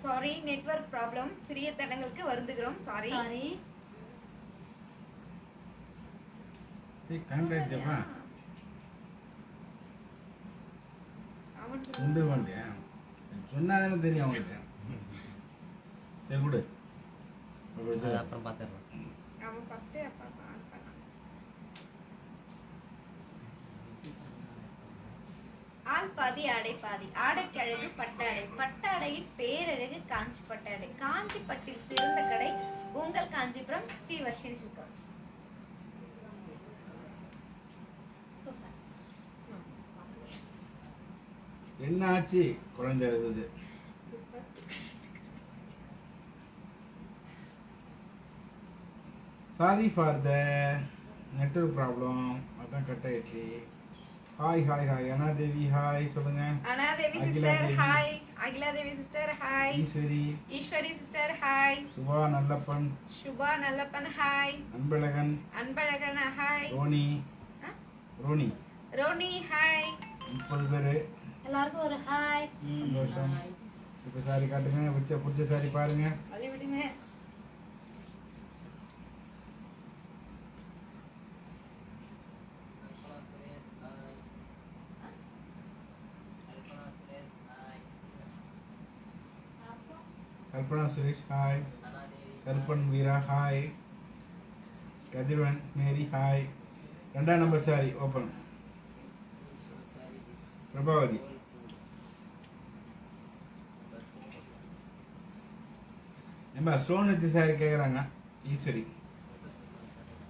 Sorry network problem சிறிய தடங்களுக்கு வருந்துகிறோம் sorry sorry conduct ஜப்பா இந்த வண்டியா சொன்னாதானே தெரியும் அவங்களுக்கு சரி கொடு அப்புறம் பார்த்துடலாம். அவன் ஃபர்ஸ்ட் அப்பா ஆன் பண்ணான் ஆள் பாதி ஆடை பாதி ஆடைக்கு அழகு பட்டாடை பட்டாடையின் பேரழகு காஞ்சி பட்டாடை காஞ்சி பட்டில் சிறந்த கடை உங்கள் காஞ்சிபுரம் ஸ்ரீவர்ஷினி சூப்பர்ஸ் என்ன ஆச்சு குழந்தை இருந்தது sorry for the network problem அதான் கட் ஆயிடுச்சு hi hi hi Anadevi hi சொல்லுங்க Anadevi Akila sister Devi. Hi Akila Devi sister hi Eswari Eswari sister hi Subha Nallappan Subha Nallappan hi Anbazhagan Anbazhagan hi Ronnie Ronnie Ronnie hi 30 பேர் எல்லாருக்கும் ஒரு ஹாய் சந்தோஷம் இப்போ சாரி காட்டுங்க பிடிச்ச சாரி பாருங்க அதை விடுங்க Kalpana Suresh hi Karuppan Veera hi Kathiravan Mary hi 2ஆம் நம்பர் சாரி ஓப்பன் பிரபாவதி நம்ம ஸ்டோன் வச்சு சாரி கேட்குறாங்க ஈஸ்வரி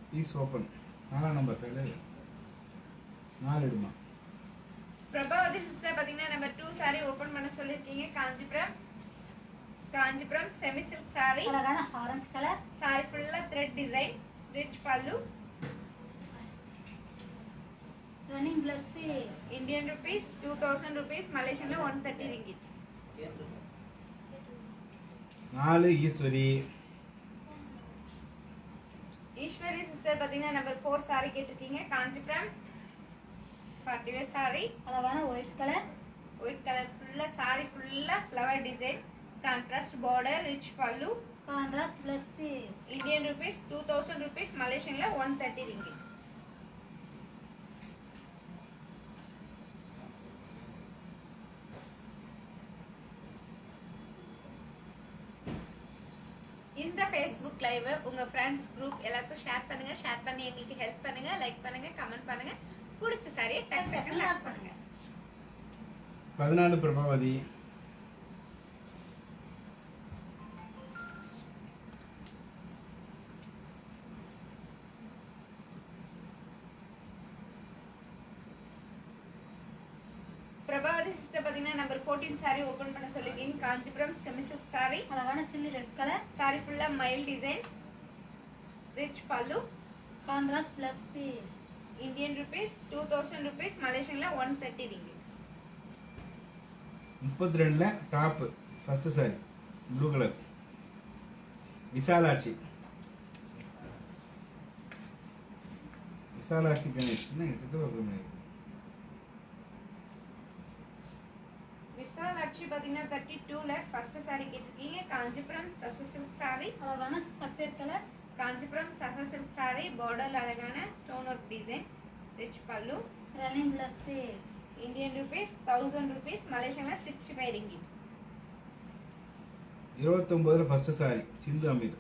ப்ளீஸ் ஓப்பன் 4ஆம் நம்பர் சாரி 4 இடுமா பிரபாவதி சிஸ்டர் பாத்தீங்கன்னா நம்பர் 2 saree ஓபன் பண்ண சொல்லிருக்கீங்க காஞ்சிபுரம் செமி சில்க் saree அழகான ஆரஞ்சு கலர் saree ஃபுல்லா thread design rich pallu running blouse piece Indian rupees 2000 rupees Malaysian 130 ringgit 4 Eswari Eswari sister பாத்தீங்கன்னா நம்பர் 4 saree கேட்டிருக்கீங்க காஞ்சிபுரம் பார்ட்டி வேர் saree அழகான ஒயிட் கலர் ஒயிட் கலர் ஃபுல்லா saree ஃபுல்லா flower design contrast border rich pallu contrast plus piece Indian rupees 2000 rupees Malaysian 130 ringgit இந்த Facebook live உங்க friends group எல்லாருக்கும் share பண்ணி எங்களுக்கு ஹெல்ப் பண்ணுங்க லைக் பண்ணுங்க கமெண்ட் பண்ணுங்க பிடிச்ச சாரியை டக் டக்குன்னு லைக் பண்ணுங்க 14 பிரபாவதி பிரபாவதி சிஸ்டர் பாத்தீங்கன்னா நம்பர் 14 saree ஓபன் பண்ண சொல்லிருக்கீங்க காஞ்சிபுரம் செமி சில்க் saree அழகான சில்லி ரெட் கலர் saree ஃபுல்லா மைல் டிசைன் ரிச் பல்லு contrast plus piece Indian rupees 2000 rupees Malaysian 130 ringgit 32ல top first saree blue colour Visalakshi Ganesh என்ன சித்தப்பா விசாலாட்சி பாத்தீங்கன்னா 32ல ஃபர்ஸ்ட் saree கேட்டிருக்கீங்க காஞ்சிபுரம் தச சில்க் saree அழகான சஃபேட் கலர் காஞ்சிபுரம் தச சில்க் saree பார்டர்ல அழகான stone work design rich pallu running blouse piece Indian rupees 1000 rupees Malaysian 65 ringgit 29ல first saree Sindhu Ameer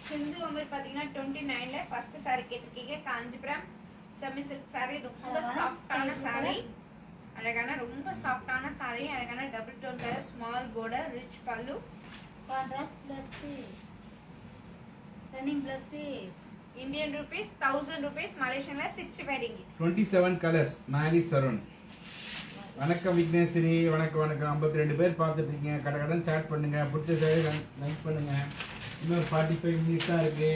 Sindhu Ameer பாத்தீங்கன்னா 29ல ஃபர்ஸ்ட் saree கேட்டிருக்கீங்க காஞ்சிபுரம் செமி சில்க் saree ரொம்ப அழகான சாஃப்டான sky saree அழகான ரொம்ப சாஃப்டான saree அழகான double tone colour small border rich பல்லு contrast plus piece running blouse piece Indian rupees 1000 rupees Malaysian 65 ringgit 27 colours Mary Saravan வணக்கம் விக்னேஸ்வரி வணக்கம் 52 பேர் பார்த்துட்டு இருக்கீங்க கடகடன் சாட் பண்ணுங்க பிடிச்ச சாரி லைக் பண்ணுங்க இன்னொரு 45 மினிட்ஸ் தான் இருக்கு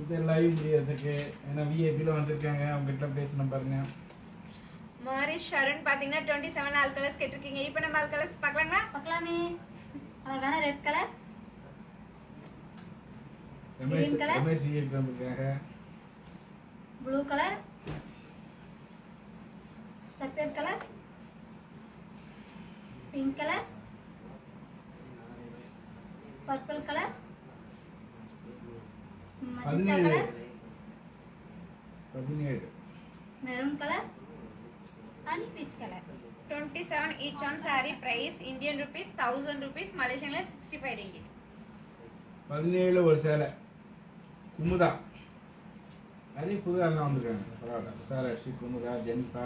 இது லைவ் முடியறதுக்கு ஏன்னா விஐபியில் வந்திருக்காங்க அவங்ககிட்ட பேசணும் பாருங்க மாரி ஷரண் பாத்தீங்கன்னா 27 ஆல் கலர்ஸ் கேட்டிருக்கீங்க இப்போ நம்ம ஆல் கலர்ஸ் பார்க்கலாங்களா பார்க்கலாமே அழகான red colour Green color. Ramesh VIP வந்திருக்காங்க. blue color, सफेद color, pink color, purple color, magenta 17 color, 17 maroon color, and peach color. 27 each on saree price Indian rupees 1000 rupees Malaysian 65 ringgit. 17 ஒரு சேலை குமுதா நிறைய புது ஆள்லாம் வந்திருக்காங்க. பரவாயில்ல. சாராஷி, குமுதா, ஜெனிஃபா.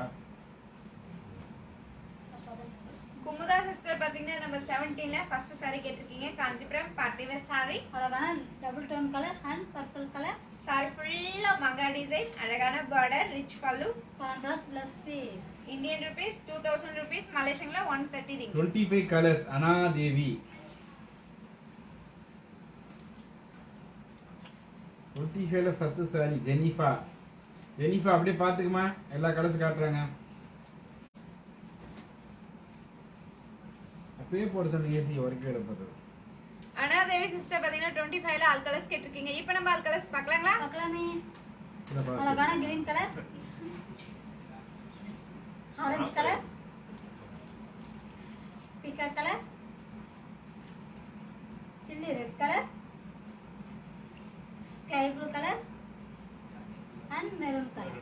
குமுதா சிஸ்டர் பாத்தீங்கன்னா நம்பர் 17ல ஃபர்ஸ்ட் saree கேட்டிருக்கீங்க. Kanchipuram party wear saree. அழகான double tone color and purple color, saree ஃபுல்லா மங்கா டிசைன், அழகான border, rich pallu. contrast plus piece. Indian rupees 2000 rupees Malaysian 130 ringgit. 25 colours Anadevi. 25ல ஃபர்ஸ்ட் சாரி ஜெனிஃபா. ஜெனிஃபா அப்படியே பாத்துக்குமா, எல்லா கலர்ஸ் காட்டுறாங்க. அப்படியே போட சொன்ன ஏசி ஒர்க் எடுப்பது. அனாதேவி சிஸ்டர் பாத்தீங்கன்னா 25ல ஆல் கலர்ஸ் கேட்டிருக்கீங்க. இப்போ நம்ம ஆல் கலர்ஸ் பார்க்கலாங்களா? பார்க்கலாமே. இத பாத்து. அழகான green color, orange color, peacock color, chilli red color, sky blue color, and maroon color.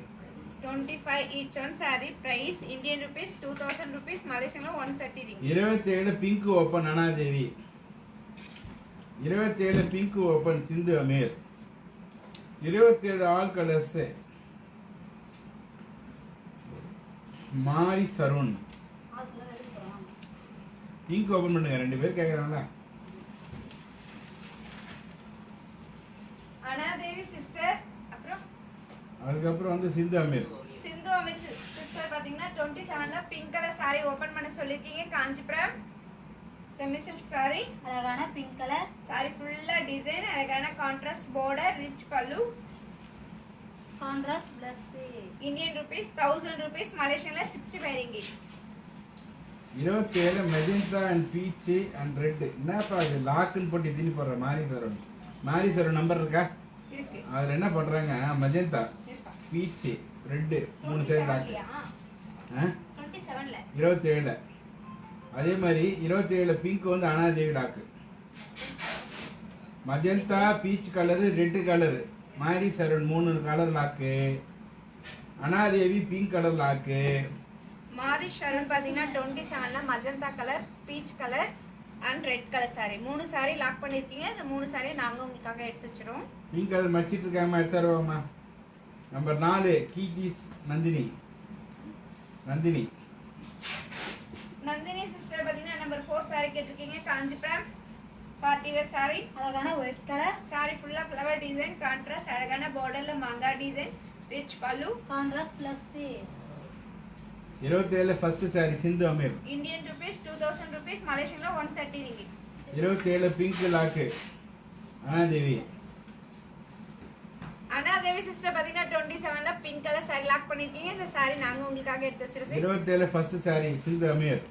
25 each on saree price Indian rupees 2000 rupees Malaysian 130 ringgit. 27 pink open Anadevi. 27 pink open Sindhu Ameer. 27 all colours Mari Sarun. Pink open பண்ணுங்க, ரெண்டு பேர் கேக்குறாங்களா? Anadevi sister அப்புறம் அதுக்கப்புறம் வந்து Sindhu Ameer. Sindhu Ameer sister பாத்தீங்கன்னா 27ல pink colour saree open பண்ண சொல்லிருக்கீங்க. Kanchipuram semi silk saree. அழகான pink color, saree ஃபுல்லா டிசைன், அழகான contrast border, rich pallu. contrast plus piece. Indian rupees 1000 rupees Malaysian 65 ringgit. 27 magenta and beach and red. என்னப்பா இது லாக்குன்னு போட்டு திணி போடுற மாரி சருண். மாரி சருண் நம்பர் இருக்கா? இருக்கு. அதுல என்ன பண்றாங்க, மெஜெண்டா, இருக்கா? பீச், ரெட், மூணு சைடு லாக்கு. 27ல 27 அதே மாதிரி 27 பிங்க் வந்து Anadevi lock. Magenta, peach colour, red colour, Mari Sarun 3 colour lock. Anadevi pink colour lock. Mari Sharun பாத்தீங்கன்னா 27ல magenta colour, peach colour and red colour saree. 3 saree lock பண்ணிருக்கீங்க. இந்த 3 saree நாங்க உங்களுக்காக எடுத்து வச்சிரோம். பிங்க் கலர் மச்சிட்டு இருக்காம எடுத்துருவாமா. நம்பர் 4 கீதிஸ் நந்தினி. நந்தினி நந்தினி சிஸ்டர் பாத்தீங்கன்னா நம்பர் 4 saree கேட்டிருக்கீங்க. Kanchipuram party wear saree. அழகான white color, saree ஃபுல்லா ஃப்ளவர் டிசைன், கான்ட்ராஸ்ட், அழகான borderல மாங்கா டிசைன், ரிச் பல்லு. contrast plus piece. 27 first saree Sindhu Ameer. Indian rupees 2000 rupees Malaysian 130 ringgit. 27 pink lock Anadevi. Anadevi sister பாத்தீங்கன்னா 27ல பிங்க் கலர் saree லாக் பண்ணிருக்கீங்க. இந்த saree நாங்க உங்களுக்காக எடுத்து வச்சிருக்கோம். 27 first saree Sindhu Ameer.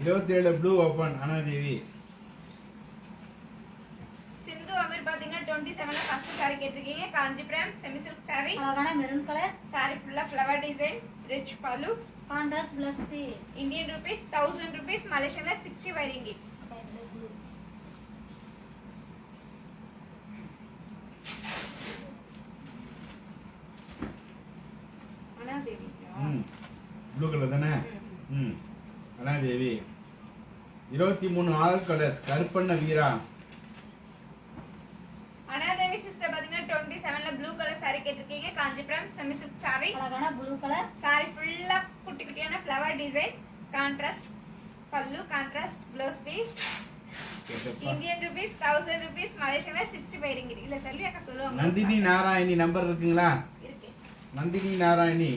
27 blue open Anadevi. Sindhu Ameer பாத்தீங்கன்னா 27ல ஃபர்ஸ்ட் saree கேட்டிருக்கீங்க. Kanchipuram semi silk saree. அழகான maroon color, saree ஃபுல்லா ஃப்ளவர் டிசைன், ரிச் பல்லு. contrast plus piece. Indian rupees 1000 rupees Malaysian 65 ringgit. Anadevi blue colour தானே? Anadevi. 23 all colours Karuppanna Veera. Anadevi sister பாத்தீங்கன்னா 27ல ப்ளூ கலர் saree கேட்டிருக்கீங்க. Kanchipuram semi silk saree. அழகான blue color, saree ஃபுல்லா குட்டி குட்டியான flower design, contrast pallu, contrast blouse piece. Indian rupees 1000 rupees Malaysian 65 ringgit. இல்ல செல்வி அக்கா சொல்லுவாங்க. நந்தினி நாராயணி நம்பர் இருக்குங்களா? இருக்கு. Nandini Narayani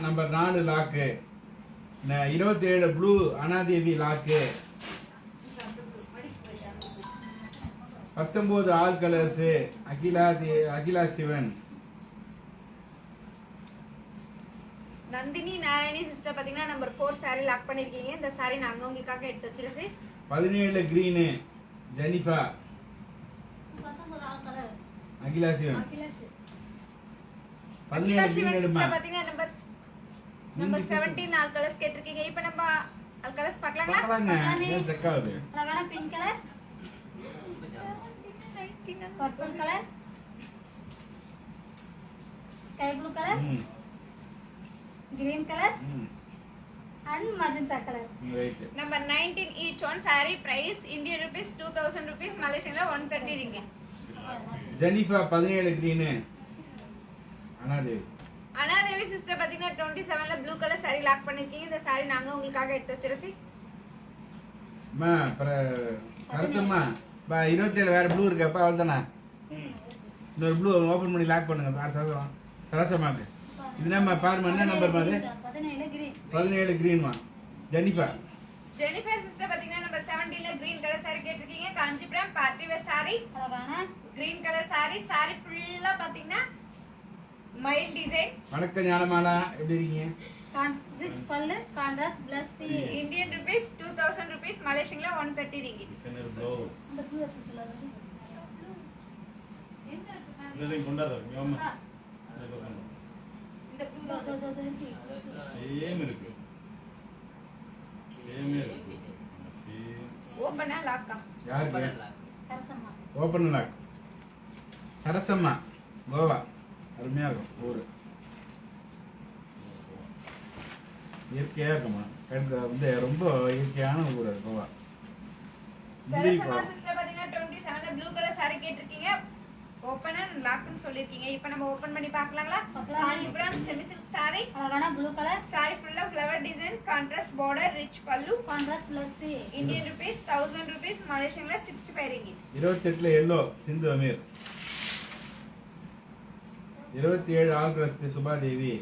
number 4 lock. 27 blue Anadevi lock. 19 all colours Akila Sivan. Nandini Narayani sister பாத்தீங்கன்னா நம்பர் 4 saree லாக் பண்ணிருக்கீங்க. இந்த saree நாங்க உங்களுக்காக எடுத்து வச்சிருக்கோம் sis. 17 green Jenifa 19 all colour Akila Sivan Akilash 17 green எடுமா சிஸ்டர் பாத்தீங்கன்னா நம்பர் 17 ஆல் கலர்ஸ் கேட்டிருக்கீங்க. இப்போ நம்ம ஆல் கலர்ஸ் பார்க்கலாங்களா? பார்க்கலாங்க. ஏன் செக் ஆகுது? அழகான pink colour purple colour sky blue colour ம் கிரீன் கலர் ம் and magenta colour right. Number 19 each one saree price Indian rupees 2000 rupees Malaysian 130 ringgit. Jenifa 17 green Anadevi Anadevi sister பாத்தீங்கன்னா 27ல ப்ளூ கலர் saree லாக் பண்ணிருக்கீங்க. இந்த saree நாங்க உங்களுக்காக எடுத்து வச்சிருக்கோம் sis. அம்மா சரத்தம்மா 27 வேற ப்ளூ இருக்கு அப்பா அவ்வளோதானே. இன்னொரு ப்ளூ ஓப்பன் பண்ணி லாக் பண்ணுங்க சரசம்மாக்கு. இது நம்ம பாருமா என்ன நம்பர் பாரு 17 கிரீன் 17 கிரீன்மா ஜெனிஃபா. ஜெனிஃபர் சிஸ்டர் பாத்தீங்கன்னா நம்பர் 17ல green கலர் saree கேட்டிருக்கீங்க. காஞ்சிபுரம் பார்ட்டி வேர் saree அழகான green கலர் saree ஃபுல்லா பாத்தீங்கன்னா மைல் டிசைன். வணக்கம் ஞானமாலா எப்படி இருக்கீங்க? Contrast pallu contrast blouse B Indian rupees 2000 rupees Malaysian 130 ringgit. இந்த ப்ளூ எடுத்து சொல்லுங்க இந்த blue ஓபனா லாக்கா? யாருக்கு? சரசம்மா ஓப்பன் லாக் சரசம்மா கோவா அருமையாக இருக்கும் ஊர். இயற்கையாக இருக்குமா வந்து ரொம்ப இயற்கையான ஊர் அது கோவா. முந்திரி சரசமா பழம். சிஸ்டர் பாத்தீங்கன்னா 27ல ப்ளூ கலர் saree கேட்டிருக்கீங்க. ஓபன் அண்ட் லாக்னு சொல்லிருக்கீங்க. இப்போ நம்ம ஓபன் பண்ணி பார்க்கலாங்களா? பார்க்கலாம். காஞ்சிபுரம் செமி சில்க் saree அழகான ப்ளூ கலர் saree ஃபுல்லா flower design contrast border rich pallu contrast blouse B Indian rupees 1000 rupees Malaysian 65 ringgit. 28 yellow Sindhu Ameer. 27 all colours Subhadevi.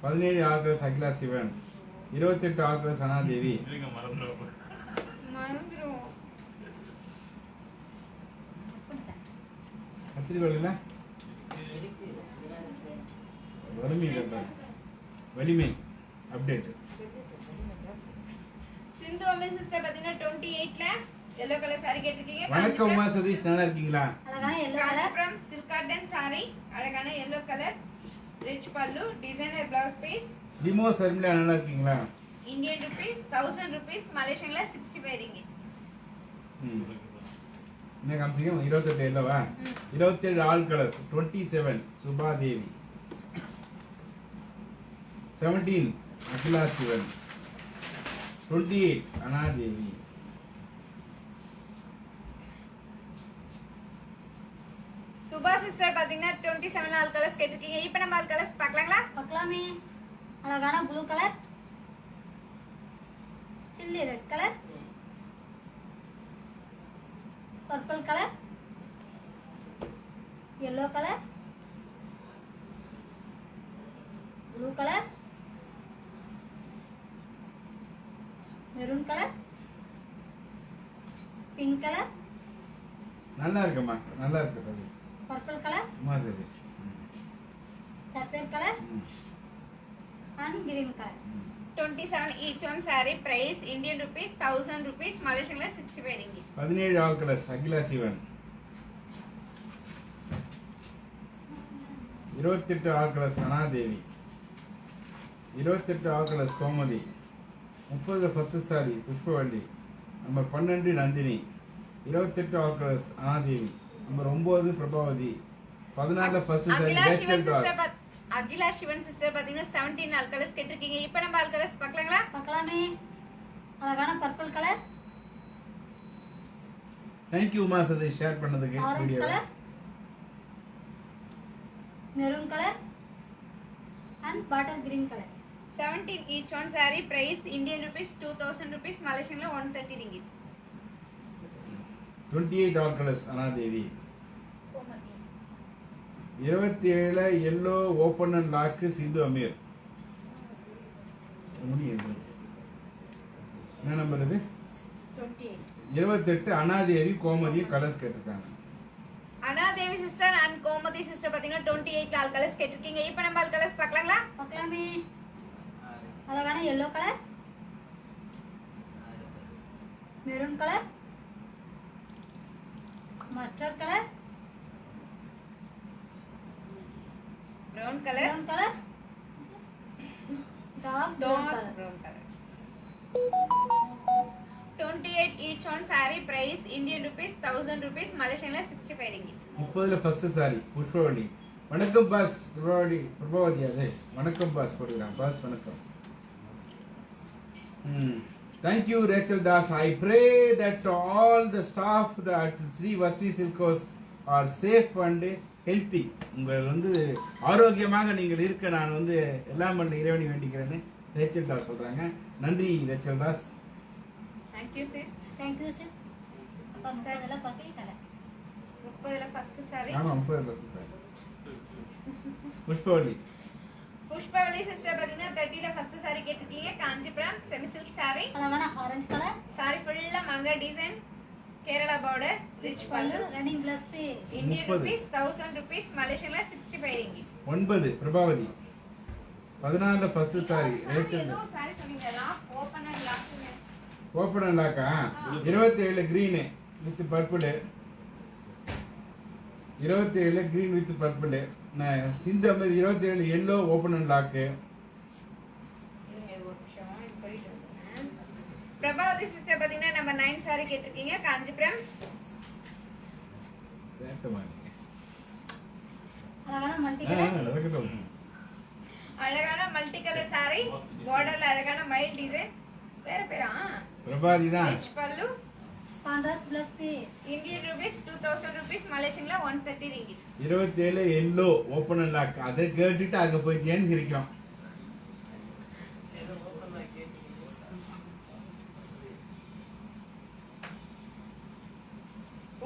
17 all colours Akila Sivan. 28 all colours Anadevi. மறந்துரும். கத்திரிக்கோள் வறுமை வலிமை அப்டேட். சிந்து அமீர் சிஸ்டர் பாத்தீங்கன்னா 28ல yellow கலர் saree கேட்டிருக்கீங்க. வணக்கம் உமா சதீஷ் நல்லா இருக்கீங்களா? அழகான yellow colour Kanchipuram silk cotton saree அழகான yellow colour rich pallu designer blouse piece லிமோ Sharmila நல்லா இருக்கீங்களா? Indian rupees 1000 rupees Malaysian 65 ringgit. என்ன காமிச்சிங்க? 28 எல்லோவா? 27 all colours 27 Subhadevi. 17 Akila Sivan. 28 Anadevi. Subha sister பாத்தீங்கன்னா 27 ஆல் கலர்ஸ் கேட்டிருக்கீங்க. இப்போ நம்ம ஆல் கலர்ஸ் பார்க்கலாங்களா? பார்க்கலாமே. அழகான blue colour chilli red colour purple colour yellow colour blue colour maroon colour pink colour நல்லா இருக்குமா? நல்லா இருக்கு Sathish. Purple colour Uma Sathish. Sapphire colour and green colour 27 each one saree price Indian rupees 1000 rupees Malaysian 65 ringgit. 17 all colours Akila Sivan. 28 all colours Anadevi. 28 all colours Gomathi. 30 first saree Pushpavalli. Number 12 Nandini. 28 all colours Anadevi. Number 9 Prabhavathi. 14 first saree Rachel Das. Akila Sivan sister பாத்தீங்கன்னா 17 all colours கேட்டிருக்கீங்க. இப்போ நம்ம all colours பார்க்கலாங்களா? பார்க்கலாமே. அழகான purple colour thank you Uma Satish share பண்ணதுக்கு orange video. Colour maroon colour and bottle green colour 17 each one saree price Indian rupees 2000 rupees Malaysian 130 ringgit. 28 all colours Anadevi. 27 yellow open and lock Sindhu Ameer. என்ன number இது? 28 28 Anadevi Gomathi colours கேட்டிருக்காங்க. Anadevi sister and Gomathi sister பாத்தீங்கன்னா 28 all colours கேட்டிருக்கீங்க. இப்போ நம்ம all colours பார்க்கலாங்களா? பார்க்கலாமே. அழகான yellow colour, maroon colour, mustard colour, brown color, brown colour, dark brown dark colour. brown color. 28 each on saree price Indian rupees 1000 rupees Malaysian la 65 ringgit. 30ல first saree Pushpavathi. வணக்கம் boss Prabhavati அது. வணக்கம் பாஸ் போடுறான் pass வணக்கம். Thank you Rachel Das. I pray that all the staff at Sri Vati Silk House are safe and healthy. உங்கள் வந்து ஆரோக்கியமாக நீங்கள் இருக்க நான் வந்து எல்லாம் பண்ண இறைவனை வேண்டிக்கிறேன்னு ரேச்சல் தாஸ் சொல்றாங்க. நன்றி Rachel Das. Thank you sis. Thank you sis. அப்பா முப்பதுல பக்கை கலர். 30ல first saree. ஆமா 30 பஸ் சாரி. புஷ்பவதி. புஷ்பவலி சிஸ்டர் பாத்தீங்கன்னா 30ல first saree கேட்டிருக்கீங்க. Kanchipuram semi silk saree. அழகான ஆரஞ்சு கலர், saree ஃபுல்லா மங்கா design, Kerala border, rich pallu, pallu. Running blouse piece. Indian 30. rupees 1000 rupees Malaysian la 65 ringgit. 9 Prabhavathi. 14ல ஃபர்ஸ்ட் சாரி ரேச்சல் ஏதோ saree சொன்னீங்க lock open and lock. Open and லாக்கா 27 green with purple 27 green with purple Sindhu மாதிரி 27 yellow open and lock Prabhavathi sister பாத்தீங்கன்னா number 9 saree கேட்டிருக்கீங்க. காஞ்சிபுரம் அழகான multi colour, அழகான multi colour saree, borderல அழகான மைல் டிசைன். வேற பேரா பிரபாதி தான் rich pallu. Contrast plus piece. Indian rupees 2000 rupees Malaysian la 130 ringgit. 27 yellow open and lock அதை கேட்டுட்டு அங்க போயிட்டேன்னு சிரிக்கும்.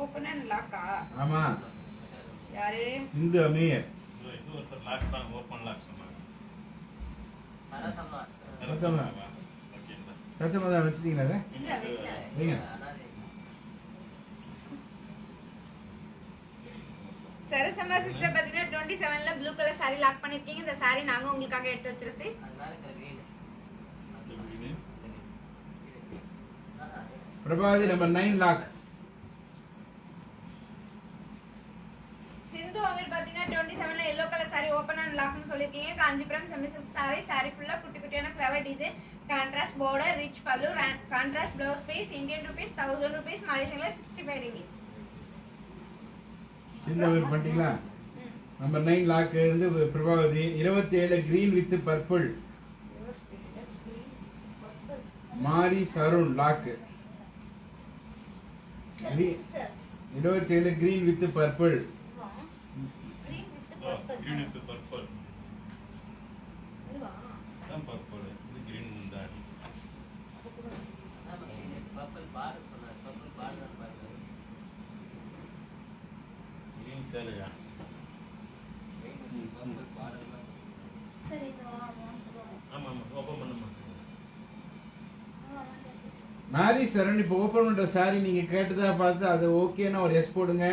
Open and lock ஆ ஆமா யாரு சிந்து அமீர் இது ஒரு லாக் தான் ஓபன் லாக் சொன்னாங்க. ரசமா ஓகேங்களா? ரசமா தான் வச்சிட்டீங்களா அதை? இல்ல வைக்கல. வைங்க. சரசம்மா சிஸ்டர் பாத்தீங்கன்னா 27ல ப்ளூ கலர் saree லாக் பண்ணிருக்கீங்க. இந்த saree நாங்க உங்களுக்காக எடுத்து வச்சிருக்கோம் sis. Prabhathi number 9 lock. Sindhu Ameer பாத்தீங்கன்னா 27ல yellow colour saree open and லாக்னு சொல்லிருக்கீங்க. காஞ்சிபுரம் செமி சில்க் saree ஃபுல்லா குட்டி குட்டியான flower design, contrast border, rich pallu, கான்ட்ராஸ்ட் blouse piece. Indian rupees 1000 rupees Malaysian la 65 ringgit. சிந்து அமீர் பண்ணிட்டீங்களா? நம்பர் 9 லாக் இருந்து Prabhavati 27 green with purple Mari Sarun lock 27 green with purple green with purple. தான் purple. இது கிரீன் முந்தாடி. Green சேலையா? சரி இது வாங்க. ஆமா ஆமா ஓபன் பண்ணுமா. மாரி சரண் இப்போ ஓபன் பண்ற சாரி நீங்க கேட்டதா பார்த்து அது ஓகேனா ஒரு எஸ் போடுங்க.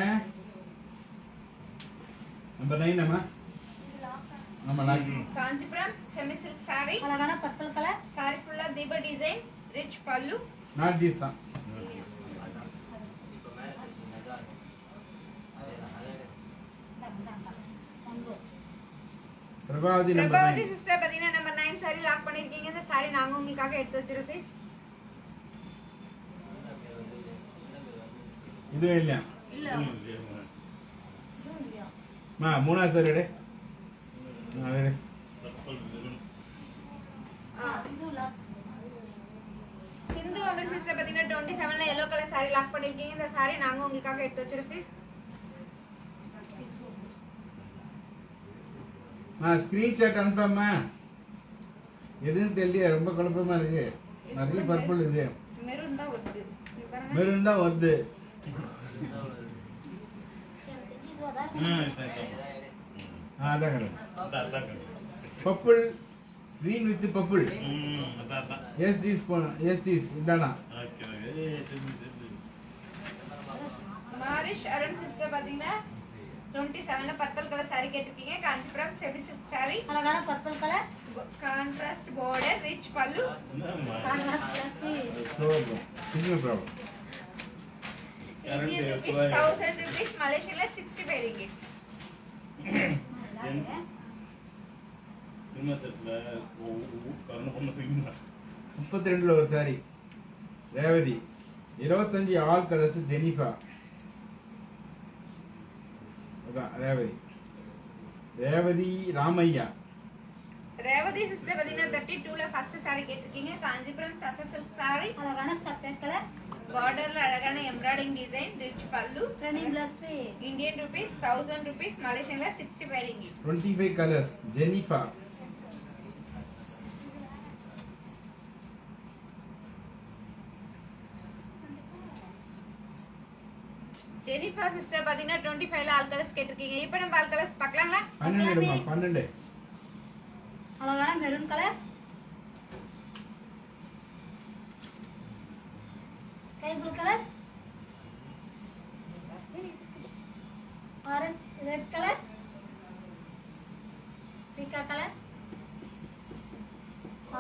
நம்பர் 9 அம்மா. ஆமா lock. Kanchipuram semi silk saree, அழகான பர்பிள் கலர், saree ஃபுல்லா தீப design, rich pallu. Not this தான். பிரபாவதி நம்பர் பிரபாவதி 9. சிஸ்டர் பாத்தீங்கன்னா நம்பர் 9 saree லாக் பண்ணிருக்கீங்க. இந்த saree நாங்க உங்களுக்காக எடுத்து வச்சிருக்கோம் sis. இதுவே இல்லையா? இல்ல மா மூணா சார் எடு. வேறு பர்பிள் மெரூன். இது லாக். சிந்து அமீர் சிஸ்டர் பாத்தீங்கன்னா 27ல yellow கலர் saree லாக் பண்ணிருக்கீங்க. இந்த saree நாங்க உங்களுக்காக எடுத்து வச்சிருக்கோம் sis. ஸ்கிரீன்ஷாட் அனுப்பாமா? எதுன்னு தெரியல, ரொம்ப குழப்பமா இருக்கு. நிறைய பர்பிள் இது மெரூன் தான் வருது. இது பாருங்க. மெரூன் தான் வருது. அதான் கிடையாது. அதான் பர்பிள் கிரீன் வித் பர்பிள் அதான். எஸ் திஸ் எஸ் திஸ் இதானா? Okay okay. சரி. மாரிஷ் அருண் சிஸ்டர் பாத்தீங்கன்னா 27ல பர்பிள் கலர் saree கேட்டிருக்கீங்க. காஞ்சிபுரம் செமி சில்க் saree, அழகான purple colour, Contrast border, rich pallu. என்னம்மா contrast plus piece single problem. Indian Current rupees 1000 rupees, Malaysian la 65 ringgit. Cinema செட்ல கருணை பொண்ணு சினிமா 32ல ஒரு saree. Revathi 25 all colours Jenifa. அதான் ரேவதி ராமையா. ரேவதி சிஸ்டர் பாத்தீங்கன்னா 32ல ஃபர்ஸ்ட் saree கேட்டிருக்கீங்க. காஞ்சிபுரம் தச சில்க் saree. அழகான சப்பேட் கலர் பார்டர்ல அழகான embroidery design, rich pallu. Running blouse piece Indian rupees 1000 rupees, Malaysian la 65 ringgit. 25 colours Jenifa. Jenifa sister பாத்தீங்கன்னா 25ல ஆல் கலர்ஸ் கேட்டிருக்கீங்க. இப்போ நம்ம ஆல் கலர்ஸ் பார்க்கலாங்களா? 12 அழகான maroon colour sky blue colour orange red colour peacock colour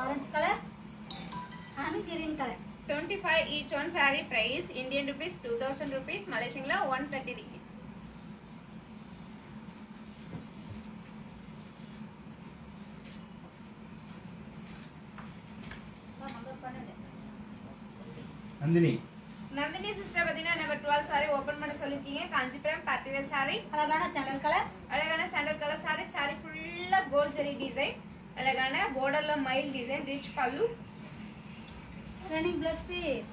orange colour and green colour 25 each one saree price Indian rupees 2000 rupees, Malaysian la 130 ringgit. Nandini Nandini sister பாத்தீங்கன்னா number 12 saree open பண்ண சொல்லிருக்கீங்க. Kanchipuram party wear saree. அழகான sandal colour அழகான sandal colour saree. saree ஃபுல்லா gold zari design. அழகான borderல மைல் design, rich pallu. Running blouse piece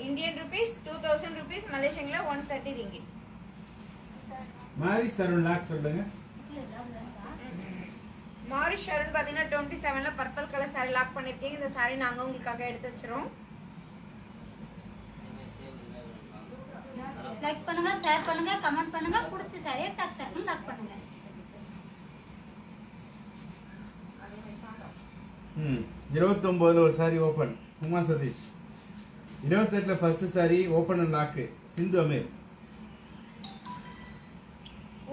Indian rupees 2000 rupees, Malaysian la 130 ringgit. மாரி சரவண் லாக் சொல்லுங்க. மாரிஷ் ஷருன் பாத்தீங்கன்னா 27ல பர்பிள் கலர் saree லாக் பண்ணிருக்கீங்க. இந்த saree நாங்க உங்களுக்காக எடுத்து வச்சிரோம். லைக் பண்ணுங்க, ஷேர் பண்ணுங்க, கமெண்ட் பண்ணுங்க. பிடிச்ச சாரியை டக் டக்னு லாக் பண்ணுங்க. 29ல ஒரு சாரி ஓபன். உமா சதீஷ் 28ல first saree open and lock Sindhu Ameer.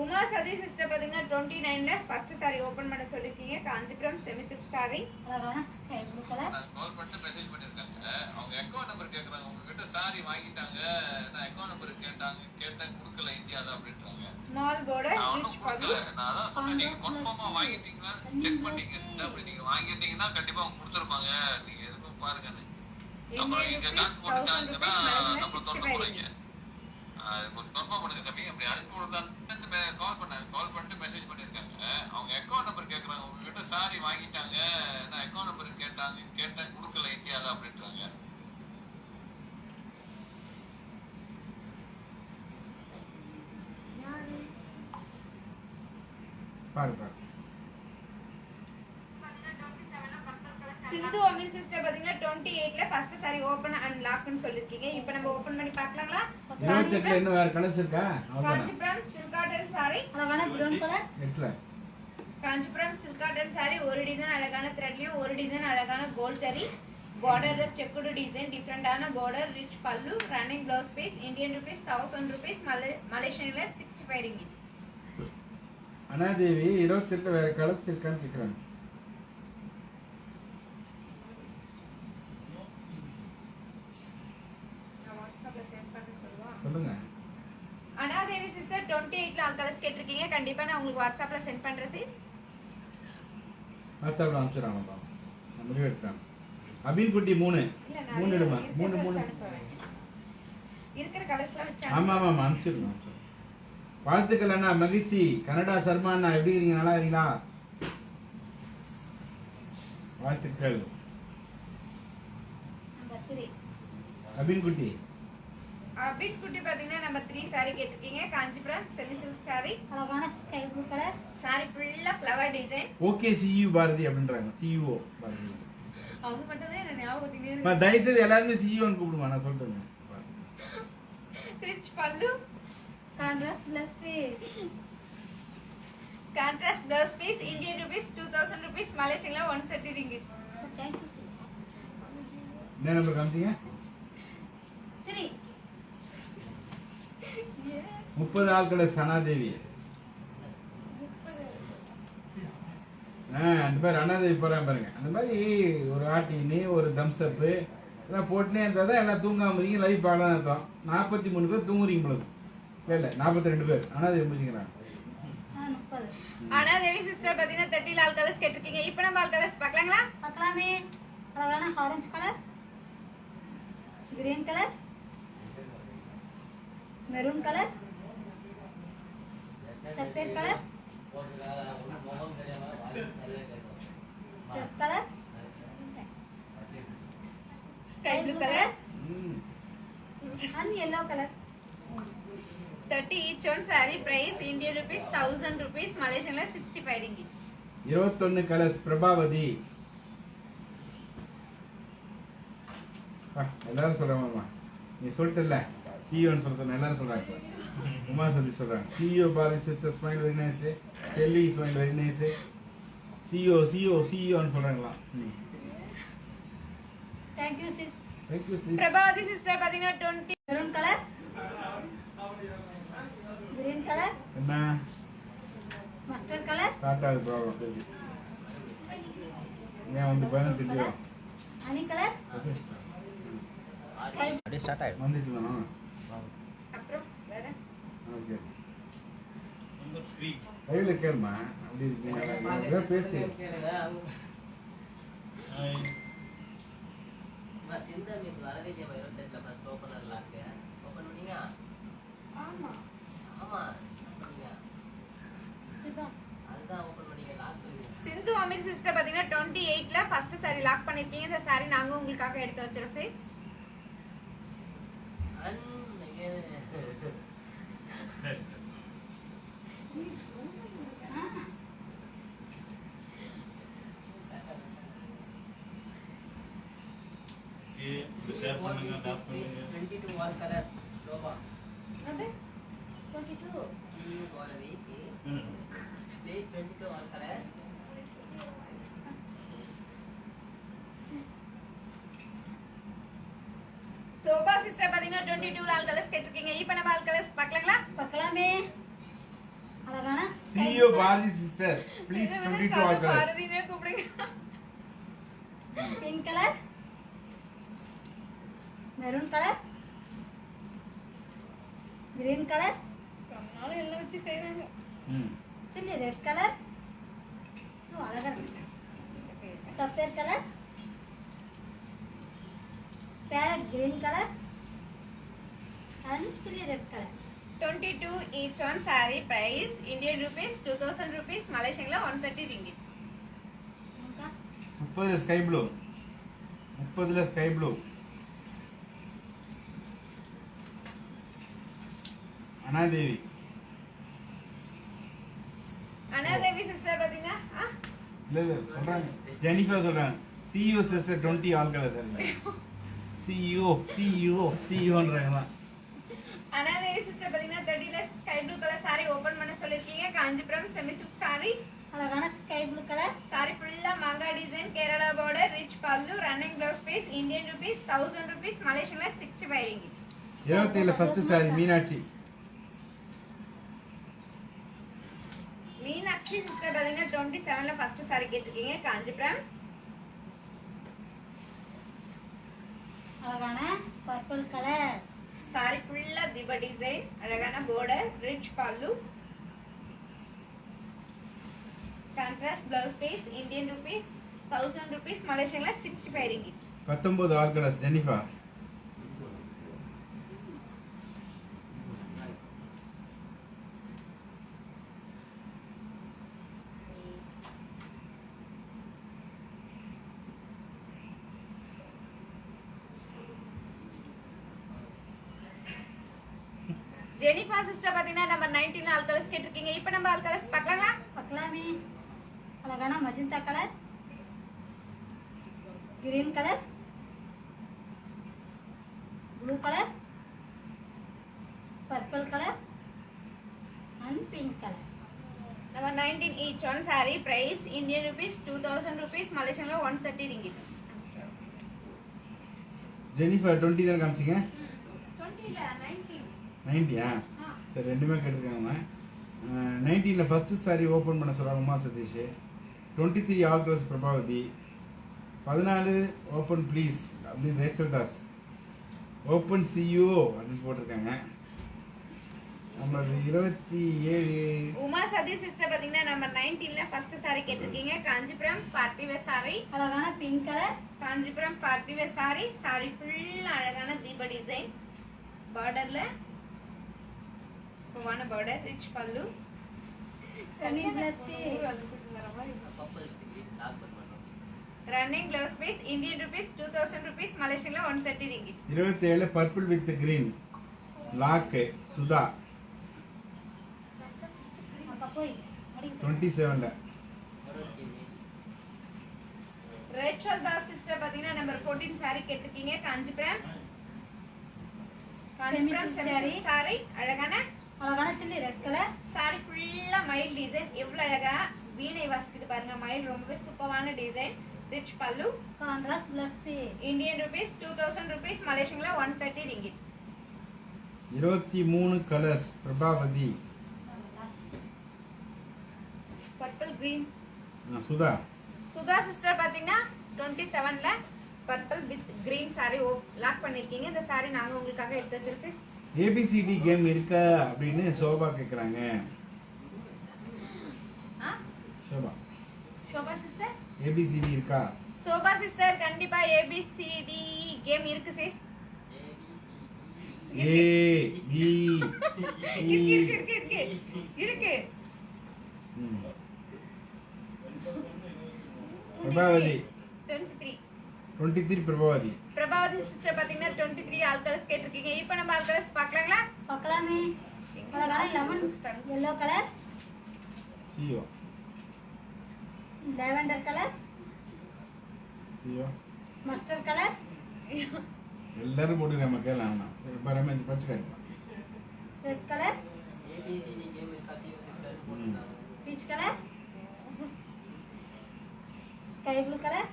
Uma Sathi sister பாத்தீங்கன்னா 29ல ஃபர்ஸ்ட் saree ஓபன் பண்ண சொல்லிருக்கீங்க. Kanchipuram semi silk saree. அழகான ஸ்கை ப்ளூ கலர் கால் பண்ணிட்டு மெசேஜ் பண்ணிருக்காங்க. அவங்க அக்கௌண்ட் நம்பர் கேக்குறாங்க. உங்ககிட்ட சாரி வாங்கிட்டாங்க, நான் அக்கௌண்ட் நம்பர் கேட்டேன் கொடுக்கல இந்தியால அப்படின்றாங்க. ஸ்மால் border, நான் rich ஒன்றும் பல்லு. கொடுக்கல. நான் அதான் சொன்னேன், நீங்க கன்ஃபார்மா வாங்கிட்டீங்களா செக் பண்ணீங்க. அப்படி நீங்க வாங்கிட்டீங்கன்னா கண்டிப்பா அவங்க கொடுத்துருப்பாங்க. நீங்க எதுக்கும் பாருங்கன்னு. அப்புறம் Indian இங்க rupees காசு 1000 போட்டுட்டாங்கன்னா rupees, Malaysian la நம்ம தொட்ட 65 போறீங்க. ringgit. கொஞ்சம் கன்ஃபார்ம் பண்ணுங்க தம்பி. அப்படி அனுப்பி விடுறாங்க. கால் பண்ணாங்க. கால் பண்ணிட்டு மெசேஜ் பண்ணிருக்காங்க. அவங்க அக்கௌண்ட் நம்பர் கேக்குறாங்க. உங்ககிட்ட சாரி வாங்கிட்டாங்க, நான் அக்கௌண்ட் நம்பர் கேட்டேன் கொடுக்கல இந்தியால அப்படின்றாங்க. பாருங்க. சிந்து அமீர் சிஸ்டர் பாத்தீங்கன்னா 28ல ஃபர்ஸ்ட் saree ஓபன் அண்ட் லாக்னு சொல்லிருக்கீங்க. இப்போ நம்ம ஓபன் பண்ணி பார்க்கலாங்களா? 28ல இன்னும் வேற கலர்ஸ் இருக்கா? அவ்வளவுதான். Kanchipuram silk cotton saree. அழகான ப்ரௌன் கலர் 8ல காஞ்சிபுரம் சில்க் காட்டன் saree. ஒரு டிசைன் அழகான த்ரெட்லயும், ஒரு டிசைன் அழகான கோல்ட் ஜரி. borderல செக்குடு டிசைன், டிஃபரண்டான border, rich pallu, running blouse piece. Indian rupees 1000 rupees, Malaysian la 65 ringgit. Anadevi 28ல வேற கலர்ஸ் இருக்கான்னு கேக்குறாங்க. சொல்லுங்க. அனாதேவி சிஸ்டர் 28ல ஆல் கலர்ஸ் கேட்டிருக்கீங்க. கண்டிப்பா நான் உங்களுக்கு வாட்ஸ்அப்ல சென்ட் பண்றேன் சிஸ். வாட்ஸ்அப்ல அனுப்பிச்சுறாங்கப்பா. நான் முடிவு எடுத்தேன். அபின் குட்டி 3 இல்ல 3 எடுமா. 3 இருக்கிற கலர்ஸ்லாம் வச்சு ஆமா ஆமா அனுப்பிச்சிருங்க. வாழ்த்துக்கள் அண்ணா, மகிழ்ச்சி. கனடா சர்மா அண்ணா எப்படி இருக்கீங்க? நல்லா இருக்கீங்களா? வாழ்த்துக்கள். நம்பர் 3 அபின் குட்டி அபின் குட்டி பாத்தீங்கன்னா நம்ம 3 saree கேட்டிருக்கீங்க. Kanchipuram semi silk saree. அழகான ஸ்கை ப்ளூ கலர் saree ஃபுல்லா ஃப்ளவர் டிசைன். ஓகே சியூ பாரதி அப்படின்றாங்க. சியூஓ பாரதி. அவங்க மட்டும் தான் என்ன ஞாபகத்துக்கு அம்மா, தயவு செய்து எல்லாருமே சியூன்னு கூப்பிடுமா, நான் சொல்றேன். ரிச் பல்லு, contrast plus piece contrast blouse piece. Indian rupees 2000 rupees, Malaysian la 130 ringgit. என்ன நம்பர் காமிச்சீங்க? 3 30 ஆட்களை சனாதேவி. அந்த மாதிரி அனாதை போகிறான் பாருங்க. அந்த மாதிரி ஒரு ஆட்டின்னு ஒரு தம்ஸ்அப்பு எல்லாம் போட்டுனே இருந்தால் தான் எல்லாம் தூங்காமல் இருக்கீங்க, லைவ் பார்க்கலாம் அர்த்தம். 43 பேர் தூங்குறீங்க உங்களுக்கு. இல்லை 42 பேர் அனாதை முடிச்சுக்கிறாங்க. 30. அனாதேவி சிஸ்டர் பார்த்தீங்கன்னா 30 லால் கலர்ஸ் கேட்டிருக்கீங்க. இப்போ நம்ம லால் கலர்ஸ் பார்க்கலாங்களா? பார்க்கலாமே. அழகான orange colour, green colour, maroon colour, sapphire colour, red colour, sky blue colour and yellow colour. 30 each one saree price Indian rupees 1000 rupees, Malaysian la 65 ringgit. 21 colours Prabhavati. எல்லாரும் சொல்றாங்கம்மா, நீ சொல்லிட்டல சிஇஓன்னு சொன்ன எல்லாரும் சொல்றாங்க. உமா சதி சொல்றாங்க CEO Pari sister smile very nice, Delhi smile very nice, சிஇஓன்னு சொல்றாங்களா. Thank you sis. Thank you sis. Prabhavathi sister பார்த்தீங்கன்னா 20 maroon colour, green colour, என்ன மஸ்டர்ட் கலர், ஸ்டார்ட் ஆகுது ப்ராப்ளம் தெரிஞ்சு ஏன் வந்து பயணம் செஞ்சோம் ஹனி கலர், அப்படியே ஸ்டார்ட் ஆகிடும். வந்துச்சு தானே. அப்புறம் வேற ஓகே நம்பர் 3 கையில் கேளுமா அப்படி இருக்கீங்க பேசி. ஆமா சிந்து அமீர் சிஸ்டர் பார்த்தீங்கன்னா 28ல ஃபர்ஸ்ட் saree லாக் பண்ணிருக்கீங்க. இந்த saree நாங்க உங்களுக்காக எடுத்து வச்சிரோம் சைஸ். ஷேர் பண்ணுங்க, டாப் பண்ணுங்க. 22 அது 22 சோபா சிஸ்டர் பார்த்தீங்கன்னா 22 லால் கலர்ஸ் கேட்டிருக்கீங்க. இப்போ நம்ம லால் கலர்ஸ் பார்க்கலாங்களா? பார்க்கலாமே. அழகான CEO Bharathi sister please 22 all colours. பாரதினே கூப்பிடுங்க. Pink colour, maroon colour, green colour, சொன்னாலும் எல்லாம் வச்சு செய்றாங்க. சில்லி ரெட் கலர், அழகா இருக்கு, sapphire colour, parrot green colour and chilli red color. 22 each one saree price Indian rupees 2000 rupees, Malaysian la 130 ringgit. 30 sky blue, 30ல sky blue. Anadevi Anadevi sister பாத்தீங்கன்னா இல்ல சொல்றாங்க, ஜெனிஃபர் சொல்றாங்க சிஇஓ சிஸ்டர் 20 ஆல் கலர்ஸ் இல்ல சிஇஓன்றாங்க. Anadevi sister பாத்தீங்கன்னா 30ல sky blue colour saree open பண்ண சொல்லிருக்கீங்க. காஞ்சிபுரம் செமி சில்க் saree, அழகான ஸ்கை ப்ளூ கலர், saree ஃபுல்லா மாங்கா design, Kerala border, rich pallu, running blouse piece, Indian rupees 1000 rupees, Malaysian la 65 ringgit. 27ல ஃபர்ஸ்ட் சாரி மீனாட்சி. மீனாட்சி சிஸ்டர் பாத்தீங்கன்னா 27ல ஃபர்ஸ்ட் saree கேட்டிருக்கீங்க. காஞ்சிபுரம் அழகான பர்பிள் கலர், saree ஃபுல்லா திப டிசைன், அழகான border, rich pallu, contrast blouse piece, Indian rupees 1000 rupees, Malaysian la 65 ringgit. 19 all colours Jennifer. Jenifa sister பாத்தீங்கன்னா number 19 all colours கேட்டிருக்கீங்க. இப்போ நம்ம ஆல் கலர்ஸ் பார்க்கலாங்களா? பார்க்கலாமே. அழகான magenta colour, green colour, blue colour, purple colour and pink colour. Number 19 each one saree price Indian rupees 2000 rupees, Malaysian la 130 ringgit. Jennifer 20 தான் காமிச்சிங்க. 20 la 19. 90யா? சரி ரெண்டுமே கேட்டிருக்காங்க. 19ல ஃபர்ஸ்ட் சாரி ஓபன் பண்ண சொல்றாங்க Uma Sathish. 23 all colours Prabhavathi. 14 open please அப்படின்னு ரேச்சல் தாஸ். ஓப்பன் சியூஓ அப்படின்னு போட்டிருக்காங்க. நம்மளது 27 உமா சதி சிஸ்டர் பாத்தீங்கன்னா நம்பர் 19ல ஃபர்ஸ்ட் saree கேட்டிருக்கீங்க. Kanchipuram party wear saree. அழகான pink colour. Kanchipuram party wear saree. saree full அழகான தீப டிசைன். பார்டர்ல சூப்பரான பார்டர், ரிச் பல்லு. தனி plus running blouse piece Indian rupees 2000 rupees, மலேசியால 130 ringgit. 27 purple with green lock Sudha. அப்பா போய் 27 ரேச்சல் தாஸ் சிஸ்டர் பாத்தீங்கன்னா நம்பர் 14 saree கேட்டிருக்கீங்க. காஞ்சிபுரம் saree. saree அழகான அழகான சில்லி ரெட் கலர். saree ஃபுல்லா மயில் டிசைன். எவ்வளவு அழகா வீணை வாசிக்குது பாருங்க. மயில் ரொம்பவே சூப்பரான டிசைன். ரிச் பல்லு. Contrast plus piece. Indian rupees 2000 rupees, மலேசியால 130 ringgit. 23 colours Prabhavathi. Purple green Sudha. Sudha sister பாத்தீங்கன்னா 27ல purple with green saree lock பண்ணிருக்கீங்க. இந்த saree நாங்க உங்களுக்காக எடுத்து வச்சிருக்கோம். ஏபிசிடி கேம் இருக்கா அப்படின்னு சோபா கேக்குறாங்க. சோபா சோபா சிஸ்டர் ஏபிசிடி இருக்கா? சோபா சிஸ்டர் கண்டிப்பா ஏபிசிடி கேம் இருக்கு சிஸ். ஏ பி இருக்கு. பிரபாவதி 23 பிரபாவதி. பிரபாவதி சிஸ்டர் பாத்தீங்கன்னா 23 ஆல் கலர்ஸ் கேட்டிருக்கீங்க. இப்போ நம்ம ஆல் கலர்ஸ் பார்க்கலாங்களா? பார்க்கலாமே. அழகான லெமன் yellow கலர். சியோ lavender கலர். சியோ மஸ்டர்ட் கலர். எல்லாரும் போட்டு நம்ம கேட்கலாம். சரி பரமே பச்சை காட்டலாம். Red colour. Peach colour. Sky blue colour.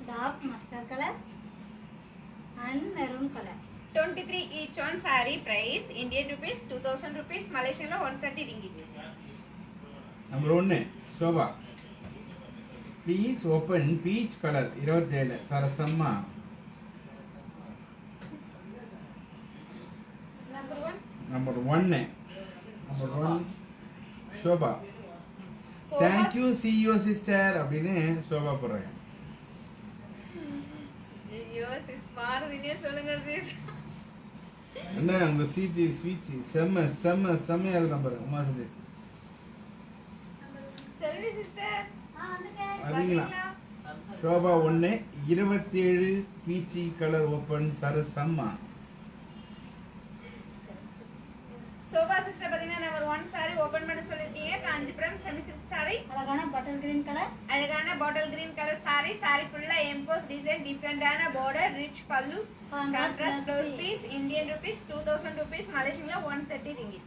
Dark mustard colour and maroon color. 23 each one saree price Indian rupees 2000 rupees, Malaysian 130 ringgit. Number 1 Shoba. Please open peach colour 27 Sarasamma. Number 1 Shoba. Thank you see you sister அப்படின்னு சோபா போடுறாங்க. ஐயோ sis பாருங்க சொல்லுங்க sis. என்ன உங்க சிஜி sweet செம்ம number Uma Satish. Selvi sister அதுங்களா சோபா 1 27 பீச்சி colour open Sarasamma. Shoba sister பாத்தீங்கன்னா நம்பர் 1 saree ஓபன் பண்ண சொல்லிருக்கீங்க. Kanchipuram semi silk saree. அழகான பாட்டில் கிரீன் கலர். அழகான bottle green colour saree. saree ஃபுல்லா எம்போஸ் டிசைன், டிஃபரண்டான border, rich pallu, contrast blouse piece, Indian rupees 2000 rupees, Malaysian 130 ringgit.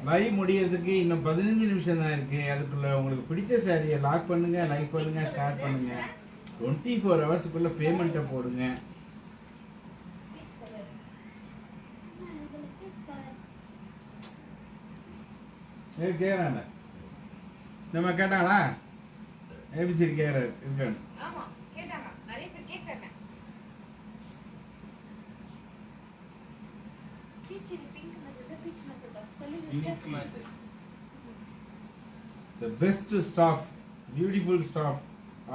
Live முடியறதுக்கு இன்னும் 15 நிமிஷம் தான் இருக்கு. அதுக்குள்ள உங்களுக்கு பிடிச்ச சாரியை லாக் பண்ணுங்க, லைக் பண்ணுங்க, ஷேர் பண்ணுங்க. 24 ஹவர்ஸ்க்குள்ள பேமெண்ட்டை போடுங்க. கேட்கறாங்க நம்ம கேட்டாங்களா? ஏபிசிடி கேட்கறாரு இருக்கான்னு. ஆமா கேட்டாங்க, நிறைய பேர் கேட்கறாங்க. பீச் பிங்க் கலர் பீச் மட்டும் சொல்லுங்க. The best staff, beautiful staff.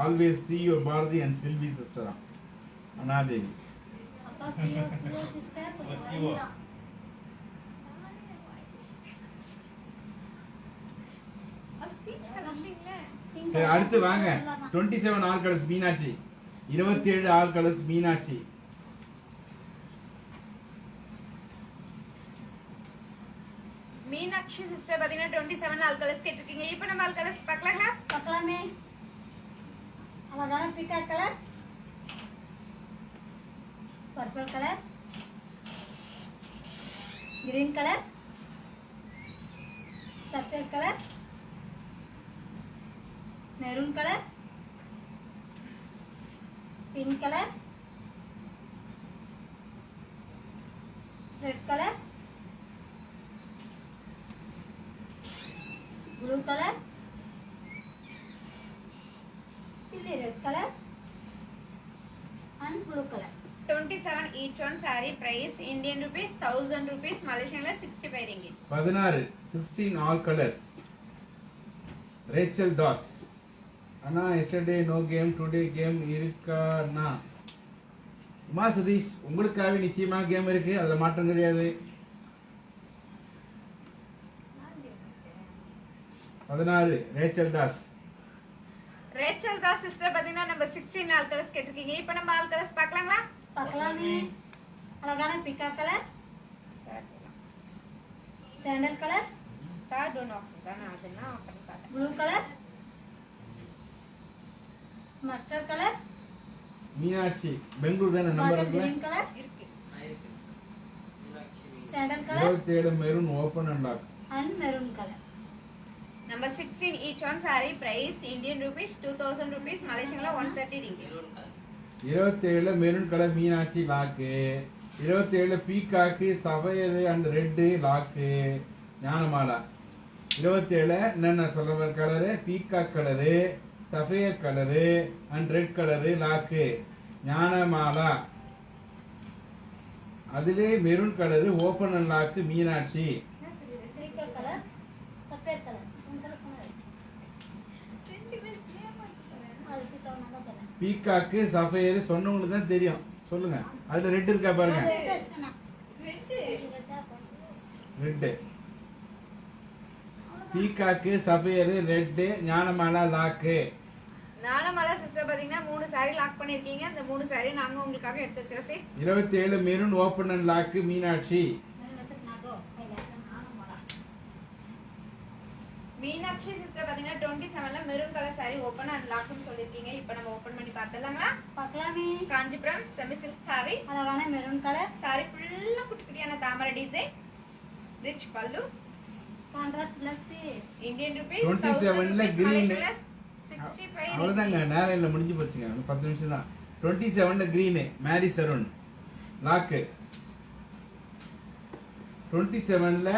Always see your Bharati and Sylvie sister. Anadevi. அப்பா சியோ சிஸ்டர் சியோ. பீச் கலர் இல்ல. சரி அடுத்து வாங்க. 27 all colours Meenakshi. 27 all colours Meenakshi. Meenakshi sister பாத்தீங்கன்னா 27 ஆல் கலர்ஸ் கேட்டிருக்கீங்க. இப்போ நம்ம ஆல் கலர்ஸ் பார்க்கலாங்களா? பார்க்கலாமே. அழகான peacock colour. Purple colour. Green colour. Sapphire colour. Maroon colour. Pink colour. Red colour. Blue colour 27 each one saree price Indian rupees 1000 rupees Malaysian la 65 ringgit 16 16 all colors. Rachel Das. Anna, yesterday no game, today game இருக்கா அண்ணா? உமா சதீஷ், உங்களுக்காகவே நிச்சயமா game இருக்கு, அதுல மாற்றம் கிடையாது. 16 Rachel Das. Rachel Das sister பாத்தீங்கன்னா நம்ம 16 all colors கேட்டிருக்கீங்க. இப்போ நம்ம all colors பார்க்கலாங்களா? பார்க்கலாமே. அழகான peacock colour, sandal colour, third one off தான அதெல்லாம் ஆஃப் பண்ணி பாருங்க. Blue colour, mustard colour, Meenakshi Bangalore தானே நம்பர் பாட்டில் இருக்குல்ல? கிரீன் கலர், இருக்கு. Sandal colour 27 maroon open and lock. And maroon colour. Number 16 each one saree price Indian rupees 2000 rupees Malaysian la 130 ringgit 27 maroon colour Meenakshi lock. 27 peacock sapphire and red lock Gnanamala. 27 என்னென்ன சொல்ற colour? Peacock colour, sapphire colour and red colour lock Gnanamala. அதிலே maroon colour open and lock Meenakshi. Peacock colour, sapphire colour. இந்த colour சொன்னது அது பிக்கா நான் தான் சொன்னேன். Peacock sapphire சொன்னவங்களுக்கு தான் தெரியும். சொல்லுங்க, அதுல ரெட் இருக்கா பாருங்க. Red peacock sapphire red Gnanamala lock. Gnanamala sister பாத்தீங்கன்னா 3 saree லாக் பண்ணிருக்கீங்க. அந்த 3 saree நாங்க உங்களுக்காக எடுத்து வச்சிரோம் sis. 27 maroon open and lock Meenakshi. Meenakshi sister பாத்தீங்கன்னா 27 ல maroon colour saree open and லாக்னு சொல்லிருக்கீங்க. இப்போ நம்ம ஓபன் பண்ணி பார்த்தலாங்களா? பார்க்கலாமே. Kanchipuram semi silk saree. அழகான மெரூன் கலர், saree ஃபுல்லா குட்டி குட்டியான தாமரை டிசைன். ரிச் பல்லு. கான்ட்ராஸ்ட் பிளஸ் இந்தியன் ரூபீஸ் 27 ல green. 65 அவ்வளவுதாங்க, நேரம் இல்லை, முடிஞ்சு போச்சுங்க. இன்னும் 10 நிமிஷம் தான். 27 ல கிரீன் மேரி சரூன் லாக்கு. 27 ல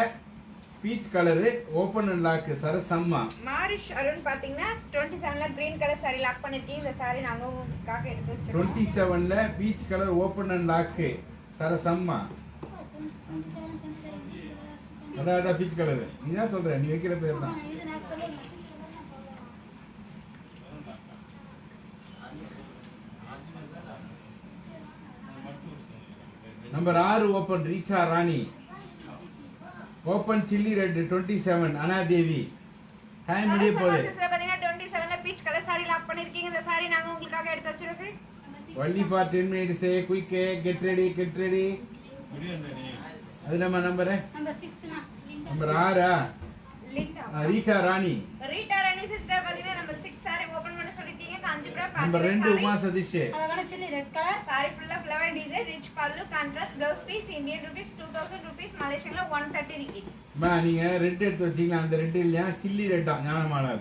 peach colour open and lock Sarasamma. Marish Arun பாத்தீங்கன்னா 27 ல கிரீன் கலர் saree லாக் பண்ணிருக்கீங்க. இந்த saree நாங்க உங்களுக்காக எடுத்து வச்சிரோம். 27 ல peach colour open and lock Sarasamma. அதான் பீச் கலரு. நீ தான் சொல்ற, நீ வைக்கிற பேர் தான். இது நான் சொல்லல. Number 6 open Richa Rani. Open chilli red 27 Anadevi. Time முடிய போகுது. சிஸ்டர் பாத்தீங்கன்னா 27 ல பீச் கலர் saree லாக் பண்ணிருக்கீங்க. இந்த saree நாங்க உங்களுக்காக எடுத்து வச்சிரோம் sis. only for 10 minutes quick get ready. அது நம்ம நம்பர் நம்பர் 6 னா number 6 Linda Rita Rani. Rita Rani sister பாத்தீங்கன்னா நம்பர் 6 saree ஓபன் பண்ண சொல்லிருக்கீங்க. காஞ்சிபுரம் நம்பர் 2 உமா சதீஷ். அழகான சில்லி ரெட் கலர், saree ஃபுல்லா flower design rich pallu contrast blouse piece Indian rupees 2000 rupees Malaysian la 130 ringgit மா நீங்க ரெட் எடுத்து வச்சீங்களா? அந்த ரெட் இல்லையா, சில்லி ரெட்டா ஞானமாலா.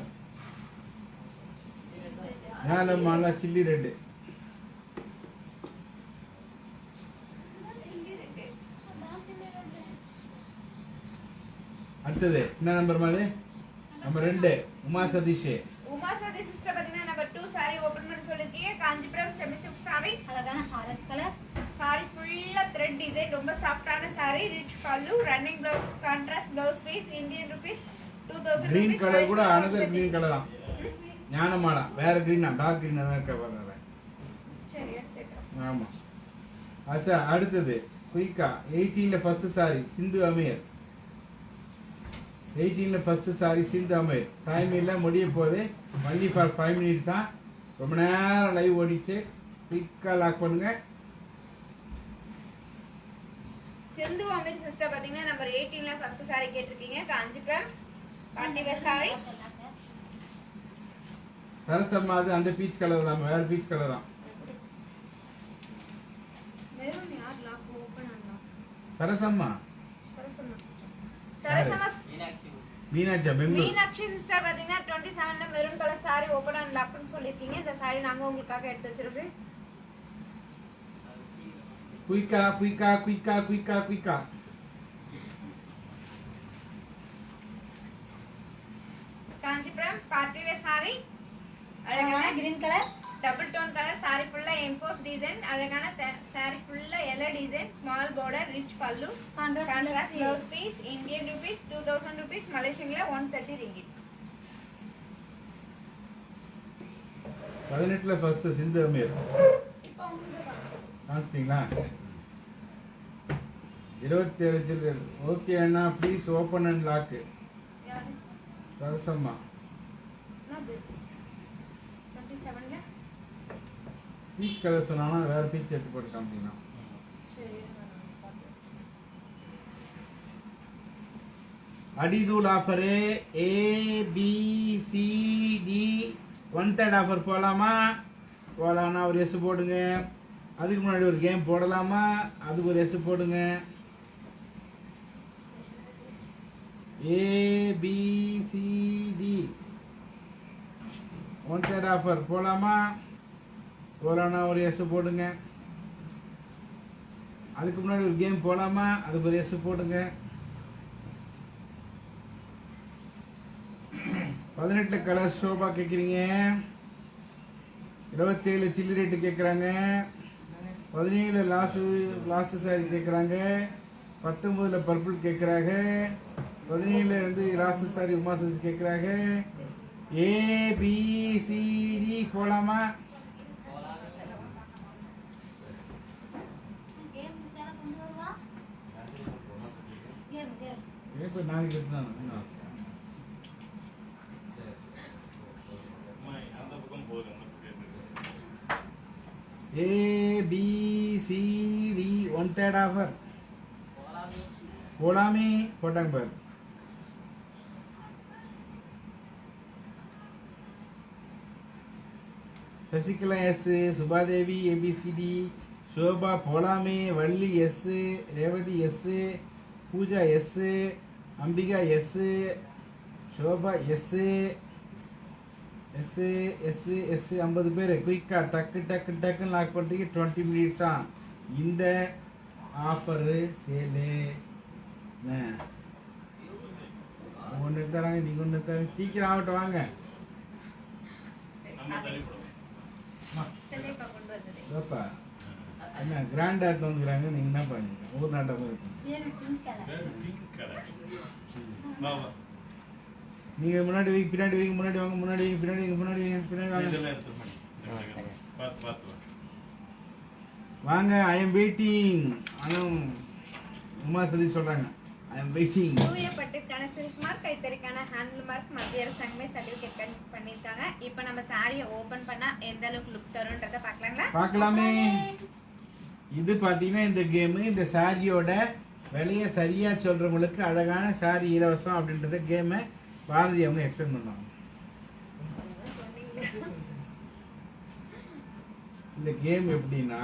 ஞானமாலா சில்லி ரெட். அடுத்தது என்ன நம்பர் மாதிரி? நம்பர் 2 உமா சதீஷ். உமா சதி சிஸ்டர் பாத்தீங்கன்னா நம்பர் 2 saree ஓபன் பண்ண சொல்லிருக்கீங்க. காஞ்சிபுரம் செமி சில்க் saree அழகான ஆரஞ்சு கலர், saree ஃபுல்லா thread design ரொம்ப சாஃப்ட்டான saree rich pallu running blouse contrast blouse piece Indian rupees 2000 green rupees colour கூட Malaysian la அனதர் 130 கிரீன் கலரா ஞானமாலா. வேற கிரீனா? டார்க் கிரீனா தான் இருக்க பாருங்க. சரி எடுத்துக்கிறோம். ஆமா. அச்சா அடுத்தது குயிக்கா 18 ல ஃபர்ஸ்ட் சாரி சிந்து அமீர். 18 ல ஃபர்ஸ்ட் சாரி சிந்து அமீர். டைம் இல்ல, முடிய போகுது. only for 5 minutes தான். ரொம்ப நேரம் லைவ் ஓடிச்சு. குயிக்கா லாக் பண்ணுங்க. சிந்து அமீர் சிஸ்டர் பாத்தீங்கன்னா நம்பர் 18 ல ஃபர்ஸ்ட் saree கேட்டிருக்கீங்க. Kanchipuram party wear saree Sarasamma அது அந்த பீச் கலர் தான், வேற பீச் கலர் தான். மெரூன் யார் லாக் ஓபன் பண்ணலாம்? சரசம்மா சரசம்மா மீனாட்சியா பெங்களூர். மீனாட்சி சிஸ்டர் பாத்தீங்கன்னா 27 ல maroon colour saree open and லாக்னு சொல்லிருக்கீங்க. இந்த saree நாங்க உங்களுக்காக எடுத்து வச்சிருக்கோம். குயிக்கா குயிக்கா குயிக்கா குயிக்கா குயிக்கா. காஞ்சிபுரம் பார்ட்டி வேர் saree அழகான அழகான green colour, double tone colour sorry ஃபுல்லா எம்போஸ் டிசைன் அழகான சாரி ஃபுல்லா yellow design small border rich பல்லு contrast blouse piece Indian rupees 2000 rupees மலேசியன்ல 130 ரிங்கிட் 18ல ஃபர்ஸ்ட் சிந்து அமீர் காமிச்சிங்களா 27 சில்லர் ஓகே அண்ணா ப்ளீஸ் ஓப்பன் அண்ட் லாக் யாரு ரசம்மா என்னது 27ல பீச் கலர் சொன்னானா வேற பீச் எடுத்து போட்டு காமிச்சிங்கன்னா சரி நான் பாத்து அடிதூள் ஆஃபரு ஏ பி சி டி 1/3 ஆஃபர் போகலாமா போகலான்னா ஒரு எஸ் போடுங்க அதுக்கு முன்னாடி ஒரு கேம் போடலாமா அதுக்கு ஒரு எஸ் போடுங்க ஏ பி சி டி 1/3 ஆஃபர் போகலாமா போகலான்னா ஒரு எஸ் போடுங்க அதுக்கு முன்னாடி ஒரு கேம் போகலாமா அதுக்கு ஒரு எஸ் போடுங்க 18 கலர் ஷோபா கேட்குறீங்க 27 சில்லி ரேட்டு கேட்குறாங்க 17 லாஸ்ட் சாரி கேட்குறாங்க 19 பர்பிள் கேட்குறாங்க 17 வந்து லாஸ்ட் சாரி உமா சர்ச் கேட்குறாங்க ஏபிசிடி போகலாமா இப்போ நாளைக்கு எடுத்தாங்க அந்த பக்கம் போகுது அந்த பக்கம் ABCD 1/3 ஆஃபர் போலாமே போட்டாங்க பாரு சசிகலா எஸ் சுபாதேவி ஏபிசிடி சோபா போலாமே Valli yes Revathi yes Pooja yes Ambika yes Shoba yes yes yes yes 50 பேர் குயிக்கா டக்கு டக்கு டக்குன்னு லாக் பண்ணுறீங்க 20 மினிட்ஸா இந்த ஆஃபரு சேலு ஒன்று தராங்க நீங்கள் ஒன்று தராங்க சீக்கிரம் ஆகட்டும் வாங்க நம்ம தள்ளிவிடுவோம் செல்லைப்பா கொண்டு வந்தது ஏப்பா என்ன கிராண்டாக எடுத்து வந்துக்கிறாங்க நீங்கள் என்ன பண்ணுங்க ஊர் நாட்டமாக இருக்கும் பிங்க் கலர் வா வா நீங்கள் முன்னாடி வைங்க பின்னாடி வைங்க முன்னாடி வாங்க முன்னாடி வைங்க பின்னாடி வைங்க முன்னாடி வைங்க பின்னாடி வாங்க இதெல்லாம் எடுத்துருமா பார்த்து பார்த்து வா வாங்க ஐ எம் வெயிட்டிங் ஆனால் உமா சதி சொல்கிறாங்க ஐ எம் வெயிட்டிங் தூய பட்டுக்கான சில்க் மார்க் கைத்தறிக்கான ஹேண்டில் மார்க் மத்திய அரசாங்கமே சர்டிஃபிகேட் பண்ணியிருக்காங்க இப்போ நம்ம சாரியை ஓபன் பண்ணா எந்த அளவுக்கு லுக் தரும்ன்றத பார்க்கலாங்களா பார்க்கலாமே இது பார்த்தீங்கன்னா இந்த கேமு இந்த சாரியோட விலையை சரியாக சொல்கிறவங்களுக்கு அழகான சாரி இலவசம் அப்படின்றத கேமை பாரதி அவங்க எக்ஸ்பிளைன் பண்ணுவாங்க இந்த கேம் எப்படின்னா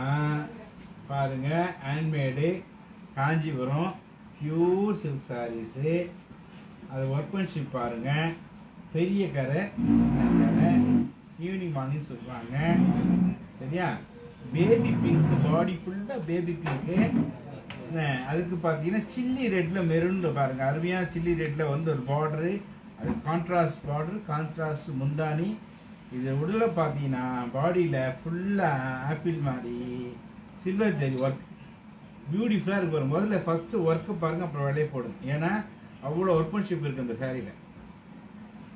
பாருங்க handmade Kanchipuram pure silk sarees அது ஒர்க்மேன்ஷிப் பாருங்க பெரிய கரை சின்ன கரை ஈவினிங் வாங்கின்னு சொல்லுவாங்க சரியா பேபி பிங்க் பாடி ஃபுல்லாக பேபி பிங்க்கு அதுக்கு பார்த்தீங்கன்னா சில்லி ரெட்டில் மெரூனில் பாருங்கள் அருமையான சில்லி ரெட்டில் வந்து ஒரு பார்டரு அது கான்ட்ராஸ்ட் பார்டர் கான்ட்ராஸ்ட் முந்தானி இது உள்ள பார்த்தீங்கன்னா பாடியில் ஃபுல்லாக ஆப்பிள் மாதிரி சில்வர் ஜரி ஒர்க் பியூட்டிஃபுல்லாக இருக்கு பாருங்க முதல்ல ஃபஸ்ட்டு ஒர்க்கு பாருங்கள் அப்புறம் விலையை போடுங்க ஏன்னா அவ்வளோ ஒர்க்மன்ஷிப் இருக்குது இந்த சாரியில்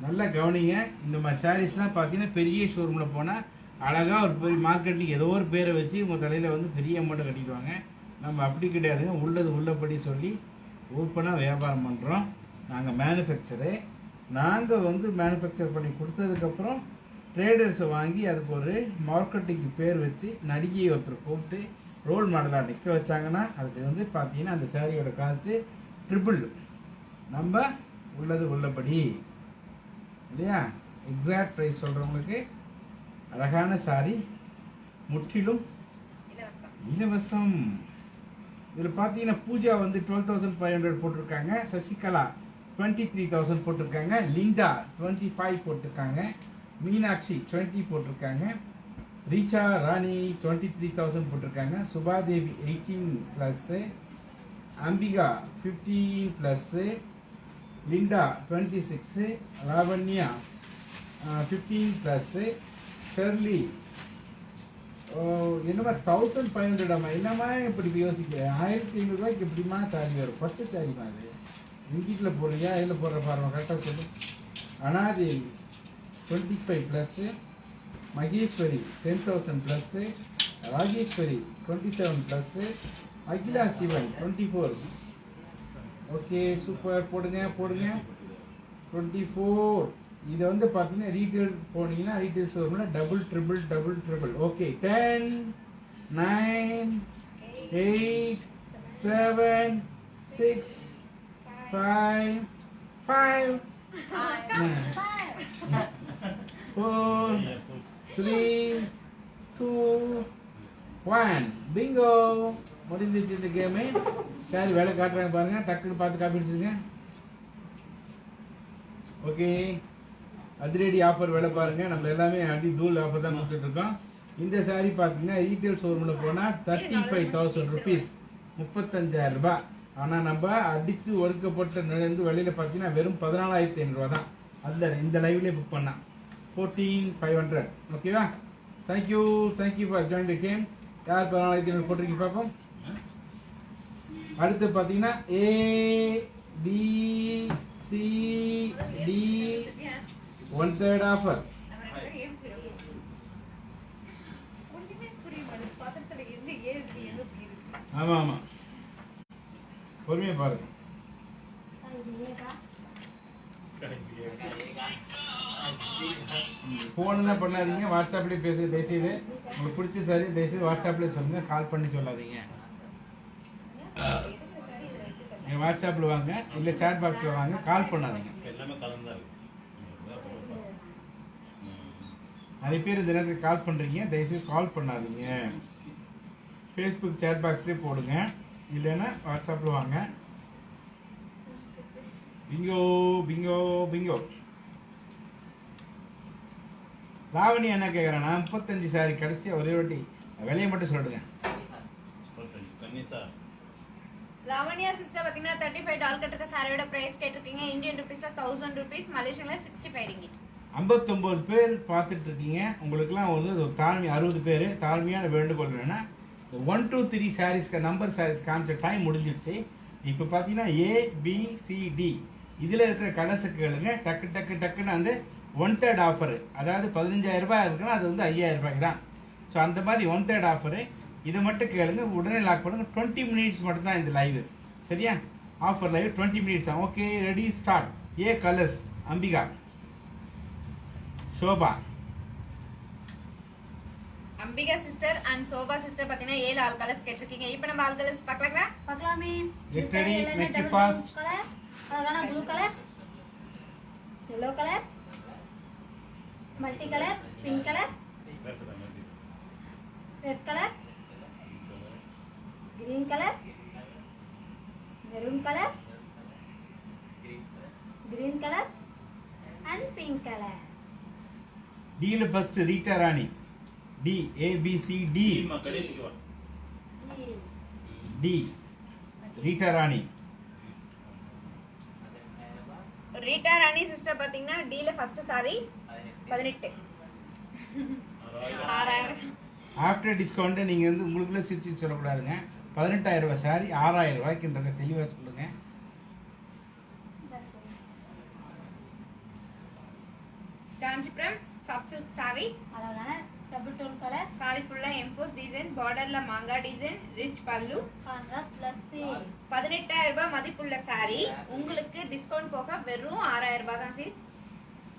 நல்லா கவனிங்க இந்த மாதிரி சாரீஸ்லாம் பார்த்தீங்கன்னா பெரிய ஷோரூமில் போனால் அழகாக ஒரு பெரிய மார்க்கெட்டில் ஏதோ ஒரு பேரை வச்சு உங்கள் தலையில் வந்து பெரிய அமௌண்ட்டை கட்டிடுவாங்க நம்ம அப்படி கிடையாதுங்க உள்ளது உள்ளபடி சொல்லி ஓப்பனாக வியாபாரம் பண்ணுறோம் நாங்கள் மேனுஃபேக்சரு நாங்கள் வந்து மேனுஃபேக்சர் பண்ணி கொடுத்ததுக்கப்புறம் ட்ரேடர்ஸை வாங்கி அதுக்கு ஒரு மார்க்கெட்டிங்க்கு பேர் வச்சு நடிகையை ஒருத்தர் கூப்பிட்டு ரோல் மாடலாக நிற்க வச்சாங்கன்னா அதுக்கு வந்து பார்த்தீங்கன்னா அந்த சாரியோட காஸ்ட்டு ட்ரிபிள் நம்ம உள்ளது உள்ளபடி இல்லையா எக்ஸாக்ட் ப்ரைஸ் சொல்கிறவங்களுக்கு அழகான சாரி முற்றிலும் இலவசம் இதில் பார்த்தீங்கன்னா பூஜா வந்து 12,500 போட்டிருக்காங்க சசிகலா 23,000 போட்டிருக்காங்க லிண்டா 25 போட்டிருக்காங்க மீனாட்சி 20 போட்டிருக்காங்க ரீச்சா ராணி 23,000 போட்டிருக்காங்க Subhadevi 18 plus Ambika 15 plus Linda 26 Lavanya 15 plus Shirley ஓ என்னமா 1500 ஆமா என்னமா இப்படி யோசிக்கிற 1500 ரூபாய்க்கு எப்படிமா சாரி வரும் பட்டு சாரிமா அது இங்கிட்ல போடுறியா இதில் போடுற பாருங்க கரெக்டாக சொல்லு Anadevi 25 plus Maheswari 10,000 plus Rajeswari 27 plus Akila Sivan 24 okay super போடுங்க 24 இது வந்து பார்த்தீங்கன்னா ரீட்டைல் போனீங்கன்னா ரீட்டைல் ஸ்டோர்ல டபுள் ட்ரிபிள் ஓகே 10 9 8 7 6 5 4 3 2 1 பிங்கோ முடிஞ்சிச்சு இந்த கேமு சரி வேலை காட்டுறாங்க பாருங்க டக்குன்னு பார்த்து காப்பி அடிச்சுங்க ஓகே அதிரடி ஆஃபர் வேலை பாருங்க நம்ம எல்லாமே அடி தூள் ஆஃபர் தான் கொடுத்துட்டு இருக்கோம் இந்த சாரி பார்த்தீங்கன்னா ரீட்டைல் ஷோரூமில் போனால் 35,000 ருபீஸ் 35,000 ரூபாய் ஆனால் நம்ம அடித்து ஒடுக்கப்பட்ட நிலைந்து வெளியில் பார்த்தீங்கன்னா வெறும் 14,500 ரூபா தான் அதில் இந்த லைவ்லேயே புக் பண்ணால் 14,500 ஓகேவா thank you for join the game யார் 14,500 போட்டிருக்கீங்க பார்ப்போம் அடுத்து பார்த்தீங்கன்னா ABCD 1/3 ஆஃபர் ஆமாம் பொறுமையாக பாருங்க ஃபோன்லாம் பண்ணாதீங்க வாட்ஸ்அப்லேயே பேசிடு உங்களுக்கு பிடிச்ச சரி தயவுசெய்து வாட்ஸ்அப்லேயே சொல்லுங்கள் கால் பண்ணி சொல்லாதீங்க நீங்கள் வாட்ஸ்அப்பில் வாங்க இல்லை சேட் பாக்ஸில் வாங்க கால் பண்ணாதீங்க எல்லாமே கலந்தா இருக்கு நிறைய பேர் இந்த நேரத்துக்கு கால் பண்ணுறீங்க தயவுசெய்து கால் பண்ணாதீங்க ஃபேஸ்புக் சேட் பாக்ஸ்லேயே போடுங்க இல்லைன்னா வாட்ஸ்அப்பில் வாங்க பிங்கோ லாவணி என்ன கேட்குறேன் நான் 35 சாரி கிடச்சி ஒரே வாட்டி விலையை மட்டும் சொல்லுங்க கன்னிசா லாவண்யா சிஸ்டர் பார்த்தீங்கன்னா $35 கட்டுக்க சாரியோட பிரைஸ் கேட்டிருக்கீங்க இந்தியன் ருபீஸ்ல 1000 ருபீஸ் மலேசியன்ல 65 ரிங்கிட் 59 பேர் பார்த்துட்டு இருக்கீங்க உங்களுக்குலாம் வந்து ஒரு தாழ்மை 60 பேர் தாழ்மையான வேண்டுகோள் என்னன்னா 1 2 3 சாரீஸ்க்கு நம்பர் சாரீஸ் காமிச்ச டைம் முடிஞ்சிடுச்சு இப்போ பார்த்தீங்கன்னா ABCD இதில் இருக்கிற கலர்ஸுக்கு கேளுங்க டக்குன்னு வந்து 1/3 ஆஃபர் அதாவது 15,000 ரூபாய் இருக்குன்னா அது வந்து 5,000 ரூபாய்க்கு தான் ஸோ அந்த மாதிரி 1/3 ஆஃபரு இதை மட்டும் கேளுங்க உடனே லாக் பண்ணுங்க 20 மினிட்ஸ் மட்டும் தான் இந்த லைவ் சரியா ஆஃபர் லைவ் 20 மினிட்ஸ் தான் ஓகே ரெடி ஸ்டார்ட் ஏ colours Ambika Sobha Ambika sister and Sobha sister பார்த்தீங்கன்னா 7 ஆல் கலர்ஸ் கேட்டிருக்கீங்க இப்போ நம்ம ஆல் கலர்ஸ் பார்க்கலாமே Get ready, make it fast. Colour அழகான blue colour yellow colour multi colour pink colour red colour green colour maroon colour green colour and pink colour டீல first Rita Rani டி ABCD டீமா கடைசிக்கு வா டி ரீட்டா ராணி ரீட்டா ராணி சிஸ்டர் பார்த்தீங்கன்னா டீல ஃபர்ஸ்ட் சாரி 18 6000 ஆஃப்டர் டிஸ்கவுண்ட் நீங்க வந்து உங்களுக்குள்ள சிரிச்சு சொல்லக்கூடாதுங்க 18,000 ரூபாய் சாரி 6,000 ரூபாய்க்குன்றத தெளிவாக சொல்லுங்க காஞ்சிபுரம் சாஃப்ட் சில்க் சாரி அழகான டபுள் டோன் கலர் சாரி ஃபுல்லா எம்போஸ் டிசைன் பார்டர்ல மாங்கா டிசைன் ரிச் பல்லு கான்ட்ராஸ்ட் பிளஸ் பீஸ் 18,000 ரூபாய் மதிப்புள்ள சாரி உங்களுக்கு டிஸ்கவுண்ட் போக வெறும் 6,000 ரூபாய் தான் சீஸ்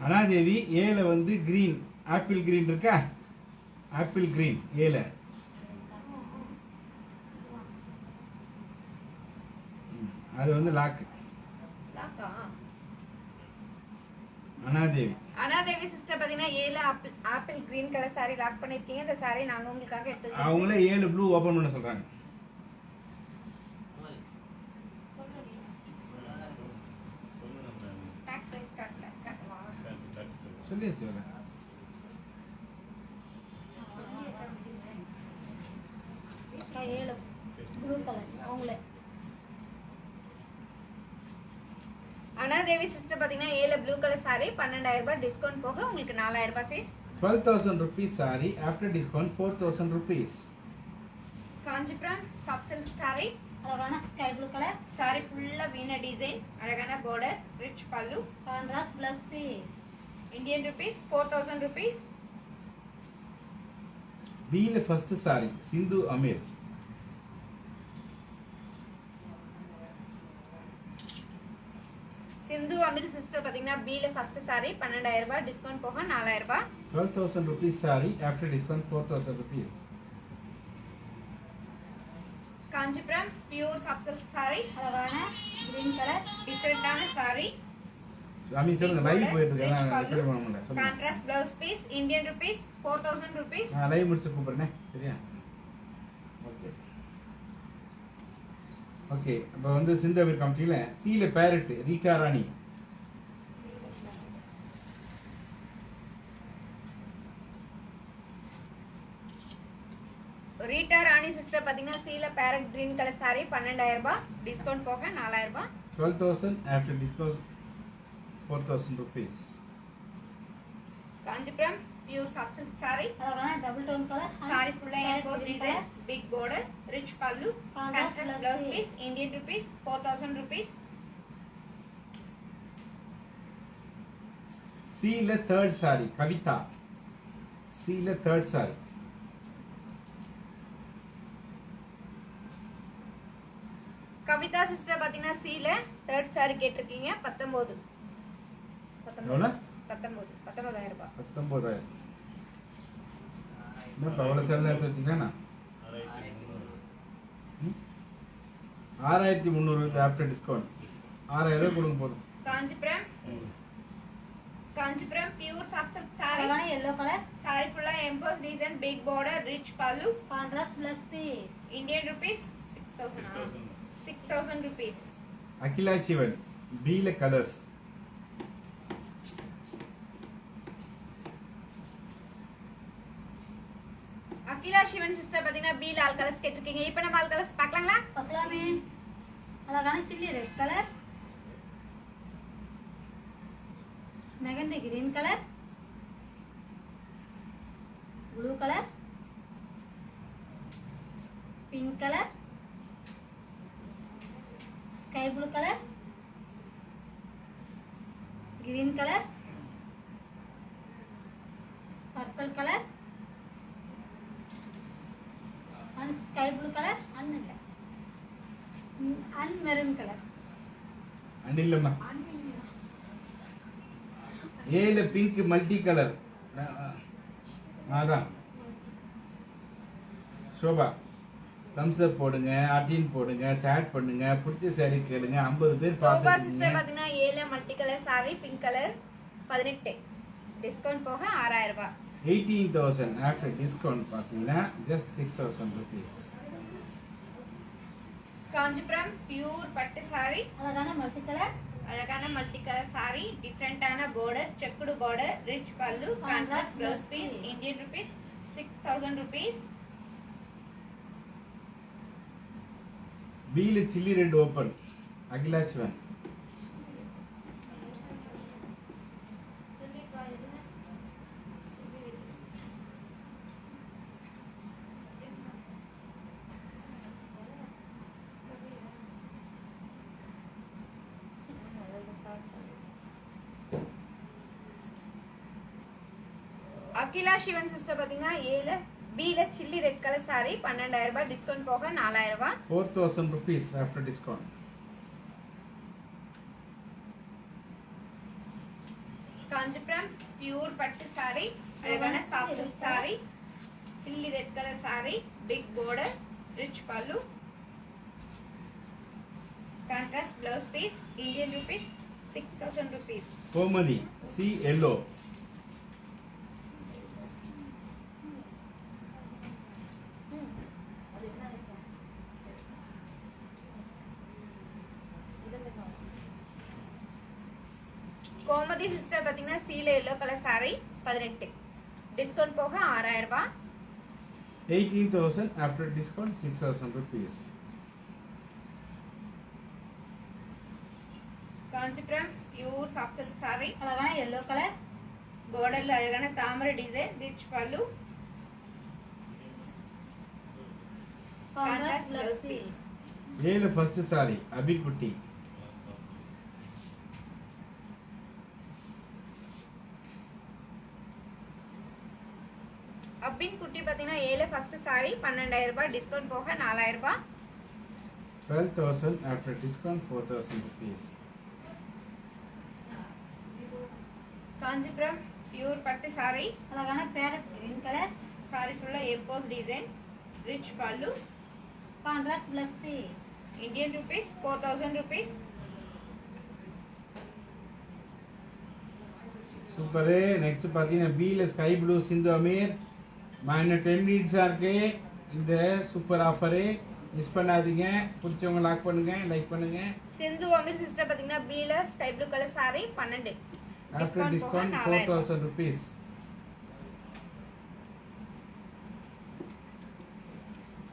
அனாதேவி ஏல வந்து கிரீன் ஆப்பிள் கிரீன் இருக்கா ஆப்பிள் கிரீன் ஏல அது வந்து லாக் அனாதேவி அனாதேவி சிஸ்டர் பாத்தீங்கன்னா 7 apple green colour saree lock பண்ணிருக்கீங்க இந்த சாரி நாங்க உங்களுக்காக எடுத்து அவங்களே 7 ப்ளூ ஓபன் பண்ண சொல்றாங்க டாக்ஸ் பிரைஸ் காட்டல சொல்லியாச்சு வர ஏழு ப்ளூ கலர் அவங்களே அனாதேவி சிஸ்டர் பாத்தீங்கன்னா 7 ப்ளூ கலர் சாரி 12,000 ரூபாய் டிஸ்கவுண்ட் போக உங்களுக்கு 4,000 ரூபாய் சைஸ் 12,000 rupees saree after discount 4,000 rupees. Kanchipuram soft silk saree. அழகான ஸ்கை ப்ளூ கலர். saree ஃபுல்லா வீண டிசைன், அழகான border, rich pallu, contrast plus piece. Indian rupees 4,000 rupees. B ல first saree Sindhu Amir. சிந்து அமிர் சிஸ்டர் பாத்தீங்கன்னா B ல ஃபர்ஸ்ட் saree 12,000 ரூபாய், discount போக 4,000 ரூபாய். 12,000 rupees saree after discount 4,000 rupees. Kanchipuram pure soft silk saree. அழகான கிரீன் கலர். டிஃபரெண்டான saree. Rami சொல்லுங்க live போயிட்டு இருக்கேன் ரெக்கார்ட் பண்ண முடியல சொல்லுங்க. Contrast blouse piece, Indian rupees 4,000 rupees. நான் லைவ் முடிச்சு கூப்பிடுறேன் சரியா? ஓகே ஓகே இப்போ வந்து சிந்து அமீர் காமிச்சிங்களே. C ல parrot Rita Rani. Rita Rani sister பாத்தீங்கன்னா C ல பேரட் கிரீன் கலர் saree 12,000 ரூபாய், டிஸ்கவுண்ட் போக 4,000 ரூபாய். 12,000 after discount 4,000 rupees. Kanchipuram pure soft silk saree. அழகான டபுள் டோன் கலர். saree ஃபுல்லா emboss design, big border, rich pallu, contrast blouse piece, Indian rupees 4,000 rupees. C ல third saree Kavitha. C ல third saree. Kavitha sister பாத்தீங்கன்னா C ல third saree கேட்டிருக்கீங்க 19. எவ்வளோ? 19,000 ரூபாய். 19,000. என்ன பவள சேலை எடுத்து வச்சுக்கேண்ணா? 6,300 ஆஃப்டர் டிஸ்கவுண்ட் 6,000 ரூபாய் கொடுங்க போதும். Kanchipuram pure soft silk saree. அழகான yellow கலர். saree ஃபுல்லா emboss design, big border, rich pallu, contrast plus piece. Indian rupees 6,000. 6,000 rupees. Akila Sivan B ல கலர்ஸ். அகிலா சிவன் சிஸ்டர் பாத்தீங்கன்னா B ல ஆல் கலர்ஸ் கேட்டிருக்கீங்க. இப்போ நம்ம ஆல் கலர்ஸ் பார்க்கலாங்களா? பார்க்கலாமே. அழகான chilli red colour. Mehndi green colour. Blue colour. Pink colour. Sky blue colour. Green colour. Purple colour. and sky blue color and maroon color. And இல்லம்மா A ல பிங்க் மல்டி கலர். அதான் sofa Thums அப் போடுங்க, அட்டின் போடுங்க, chat பண்ணுங்க, பிடிச்ச saree கேளுங்க. 50 பேர் sofa sister பார்த்துருக்கீங்க. பாத்தீங்கன்னா A ல multi colour saree pink colour 18, discount போக 6,000 ரூபாய். 18,000 after discount பார்த்தீங்கன்னா just 6,000 rupees. காஞ்சிபுரம் பியூர் பட்டு saree. அழகான மல்டி கலர். அழகான multi colour saree, டிஃபரெண்டான border, checked border, rich pallu, contrast blouse piece, Indian rupees 6,000 rupees. B ல chilli red open Akila Sivan. Akila Sivan sister பாத்தீங்கன்னா A ல B ல சில்லி ரெட் கலர் saree 12,000 ரூபாய், discount போக 4,000 ரூபாய். 4,000 rupees after discount. Kanchipuram pure பட்டு saree, அழகான soft silk saree, chilli red colour saree, big border, rich pallu, contrast blouse piece, Indian rupees 6,000 rupees. Gomathi C yellow. Gomathi sister பாத்தீங்கன்னா C ல yellow colour saree 18, discount போக 6,000 ரூபாய். 18,000 after discount 6,000 rupees. Kanchipuram pure soft silk saree. அழகான yellow colour. பார்டர்ல அழகான தாமரை டிசைன், rich பல்லு, contrast blouse piece. ஏல ஃபர்ஸ்ட் சாரி அபிக்குட்டி. அப்பின் குட்டி பாத்தீங்கன்னா ஏல ஃபர்ஸ்ட் சாரி 12000 ரூபாய், டிஸ்கவுண்ட் போக 4000 ரூபாய். 12,000 after discount 4,000 rupees. Kanchipuram pure பட்டு சாரி, அழகான பேரட் கிரீன் கலர். சாரி ஃபுல்லா எம்போஸ் டிசைன், ரிச் பல்லு, contrast blouse piece. Indian rupees 4,000 rupees. Super. Next பாத்தீங்கன்னா பீல sky blue Sindhu Ameer. Minus 10 மினிட்ஸா இருக்கு இந்த சூப்பர் ஆஃபரு. மிஸ் பண்ணாதீங்க. பிடிச்சவங்க லாக் பண்ணுங்க, லைக் பண்ணுங்க. சிந்து அமீர் சிஸ்டர் பாத்தீங்கன்னா பீல sky blue colour sari 12. After discount 4,000 rupees.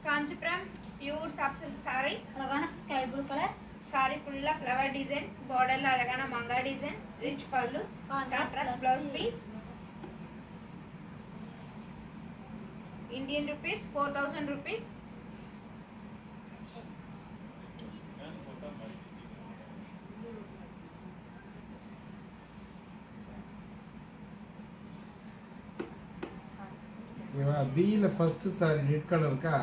Kanchipuram pure soft silk sorry, அழகான ஸ்கை ப்ளூ கலர். சாரி ஃபுல்லா ஃப்ளவர் டிசைன், பார்டர்ல அழகான மங்கா டிசைன், ரிச் பல்லு, contrast blouse piece. Indian rupees 4,000 rupees. ஓகேவா? பீல ஃபர்ஸ்ட் சாரி ரெட் கலர் இருக்கா?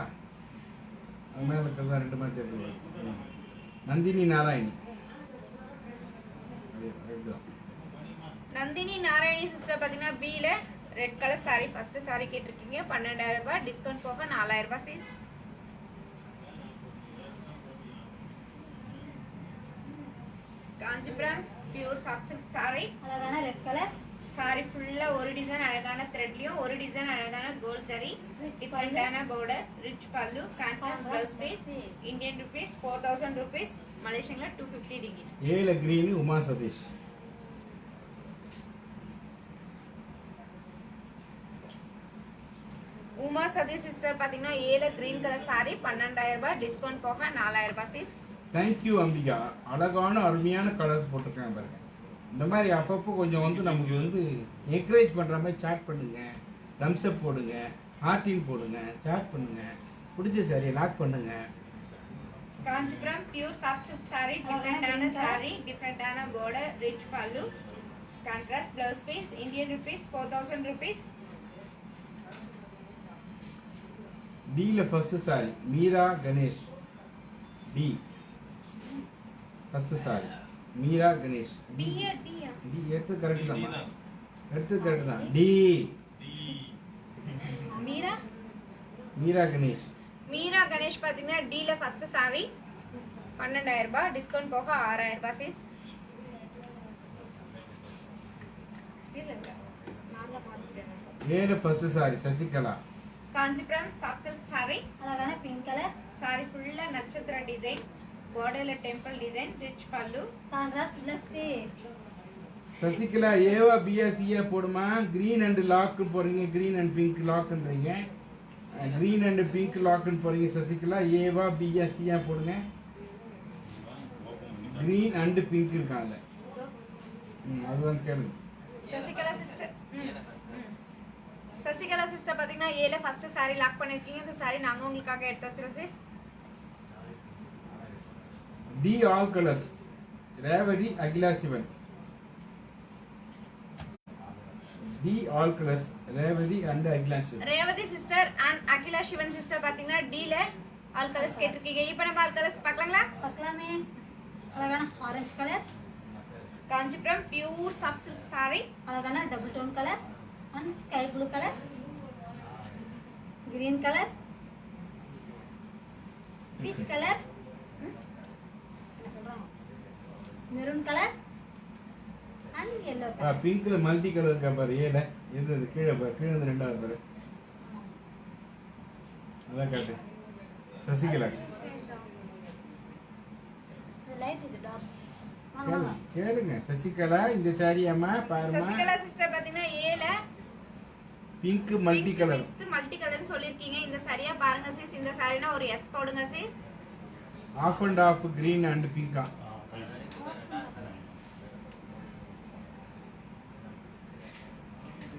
அது மேல இருக்கிறதா ரெண்டு மாதிரி தெரியுது. நந்தினி நாராயணி. நந்தினி நாராயணி சிஸ்டர் பாத்தீங்கன்னா பீல red colour sari first sari கேட்டிருக்கீங்க 12,000 ரூபாய், டிஸ்கவுண்ட் போக 4000 ரூபாய் சீஸ். Kanchipuram pure soft silk sorry, அழகான ரெட் கலர். சாரி ஃபுல்லா ஒரு டிசைன் அழகான த்ரெட்லயும், ஒரு டிசைன் அழகான கோல்ட் ஜரி, டிஃபரெண்டான பார்டர், ரிச் பல்லு, contrast blouse piece. Indian rupees 4,000 rupees, மலேசியன்ல 250 ringgit. ஏல கிரீன் உமா சதீஷ். உமா சதீஷ் சிஸ்டர் பாத்தீங்கன்னா ஏல கிரீன் கலர் சாரி 12,000 ரூபாய், டிஸ்கவுண்ட் போக 4000 ரூபாய் சீஸ். தேங்க்யூ அம்பிகா. அழகான அருமையான கலர்ஸ் போட்டிருக்காங்க பாருங்க. இந்த மாதிரி அப்பப்போ கொஞ்சம் வந்து நமக்கு வந்து என்கரேஜ் பண்ணுற மாதிரி சாட் பண்ணுங்க, தம்ஸ் அப் போடுங்க, ஹார்டின் போடுங்க, சாட் பண்ணுங்க, பிடிச்ச சாரியை லாக் பண்ணுங்க. Kanchipuram pure soft silk sari, டிஃபரெண்டான சாரி, டிஃபரெண்டான பார்டர், ரிச் பல்லு, contrast blouse piece. Indian rupees 4,000 rupees. டீல ஃபர்ஸ்ட் சாரி மீரா கணேஷ். டி ஃபர்ஸ்ட் சாரி மீரா கணேஷ். டி டி எடுத்து கரெக்ட் தான், எடுத்து கரெக்ட் தான். டி மீரா மீரா கணேஷ். மீரா கணேஷ் பாத்தீங்கன்னா டீல ஃபர்ஸ்ட் சாரி 12,000 ரூபாய், டிஸ்கவுண்ட் போக 6,000 ரூபாய் சீஸ். ஏல first sari Sasikala. Kanchipuram soft silk sorry, அழகான பிங்க் கலர். சாரி ஃபுல்லா நட்சத்திர டிசைன், பார்டர்ல டெம்பிள் டிசைன், ரிச் பல்லு, கான்ட்ராஸ்ட் பிளவுஸ் பீஸ். சசிகலா ஏவா பிஎஸ்சியா போடுமா? கிரீன் அண்ட் லாக் போறீங்க, கிரீன் அண்ட் பிங்க் லாக்ன்றீங்க. கிரீன் அண்ட் பிங்க் லாக்னு போறீங்க சசிகலா. ஏவா பிஎஸ்சியா போடுங்க. கிரீன் அண்ட் பிங்க் இருக்காங்க. அதுதான் கேளுங்க. சசிகலா சிஸ்டர். சசிகலா சிஸ்டர் பாத்தீங்கன்னா ஏல ஃபர்ஸ்ட் சாரி லாக் பண்ணிருக்கீங்க. இந்த சாரி நாங்க உங்களுக்காக எடுத்து வச்சிரோம் சிஸ். டி ஆல் கலர்ஸ் ரேவதி அகிலா சிவன். டி all colours Revathi and Akila Sivan. Revathi sister and Akila Sivan sister பாத்தீங்கன்னா டீல ஆல் கலர்ஸ் கேட்டிருக்கீங்க. இப்போ நம்ம ஆல் கலர்ஸ் பார்க்கலாங்களா? பார்க்கலாமே. அழகான orange colour. Kanchipuram pure soft silk sorry, அழகான double tone colour and sky blue colour, green colour, peach colour, maroon colour and yellow colour. பிங்க்ல மல்டி கலர் இருக்கா பாரு. ஏல இது கீழே பாரு, கீழே இருந்து ரெண்டாவது பாரு. அதான் காட்டு சசிகலா. லைட் இது டார்க். கேளுங்க சசிகலா. இந்த சாரி அம்மா பாருமா. சசிகலா சிஸ்டர் பாத்தீங்கன்னா ஏல பிங்க் மல்டி கலர். மல்டி கலர்னு சொல்லிருக்கீங்க. இந்த சரியா பாருங்க சிஸ். இந்த சாரினா ஒரு எஸ் போடுங்க sis. Off and off green and பிங்கா.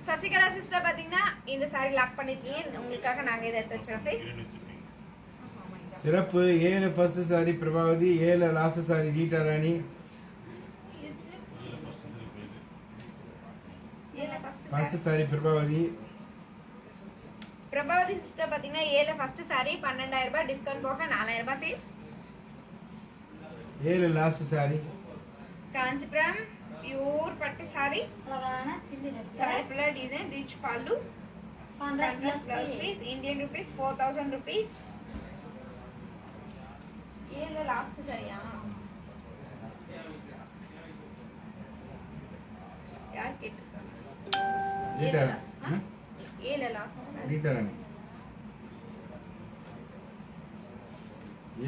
சசிகலா சிஸ்டர் பாத்தீங்கன்னா இந்த சாரி லாக் பண்ணிருக்கீங்க, உங்களுக்காக நாங்க இதை எடுத்து வச்சோம் சைஸ். சிறப்பு 7 first sari Prabhavathi, 7 last sorry Rita Rani. First sari Prabhavathi. Prabhavathi sister பாத்தீங்கன்னா 7 ஃபர்ஸ்ட் சாரி 12,000 ரூபாய் டிஸ்கவுண்ட் போக 4,000 ரூபாய் சைஸ். 7 லாஸ்ட் சாரி. காஞ்சிபுரம் பியூர் பட்டு சாரி, அழகான சில்லி ரெட் சாரி கலர் ஃபுல்லா டிசைன், ரிச் பல்லு, contrast contrast blouse blouse piece, Indian rupees 4,000 rupees. 7 last சரியா? யார் கேட்டிருக்காங்க? Rita 7 last sorry. Rita Rani.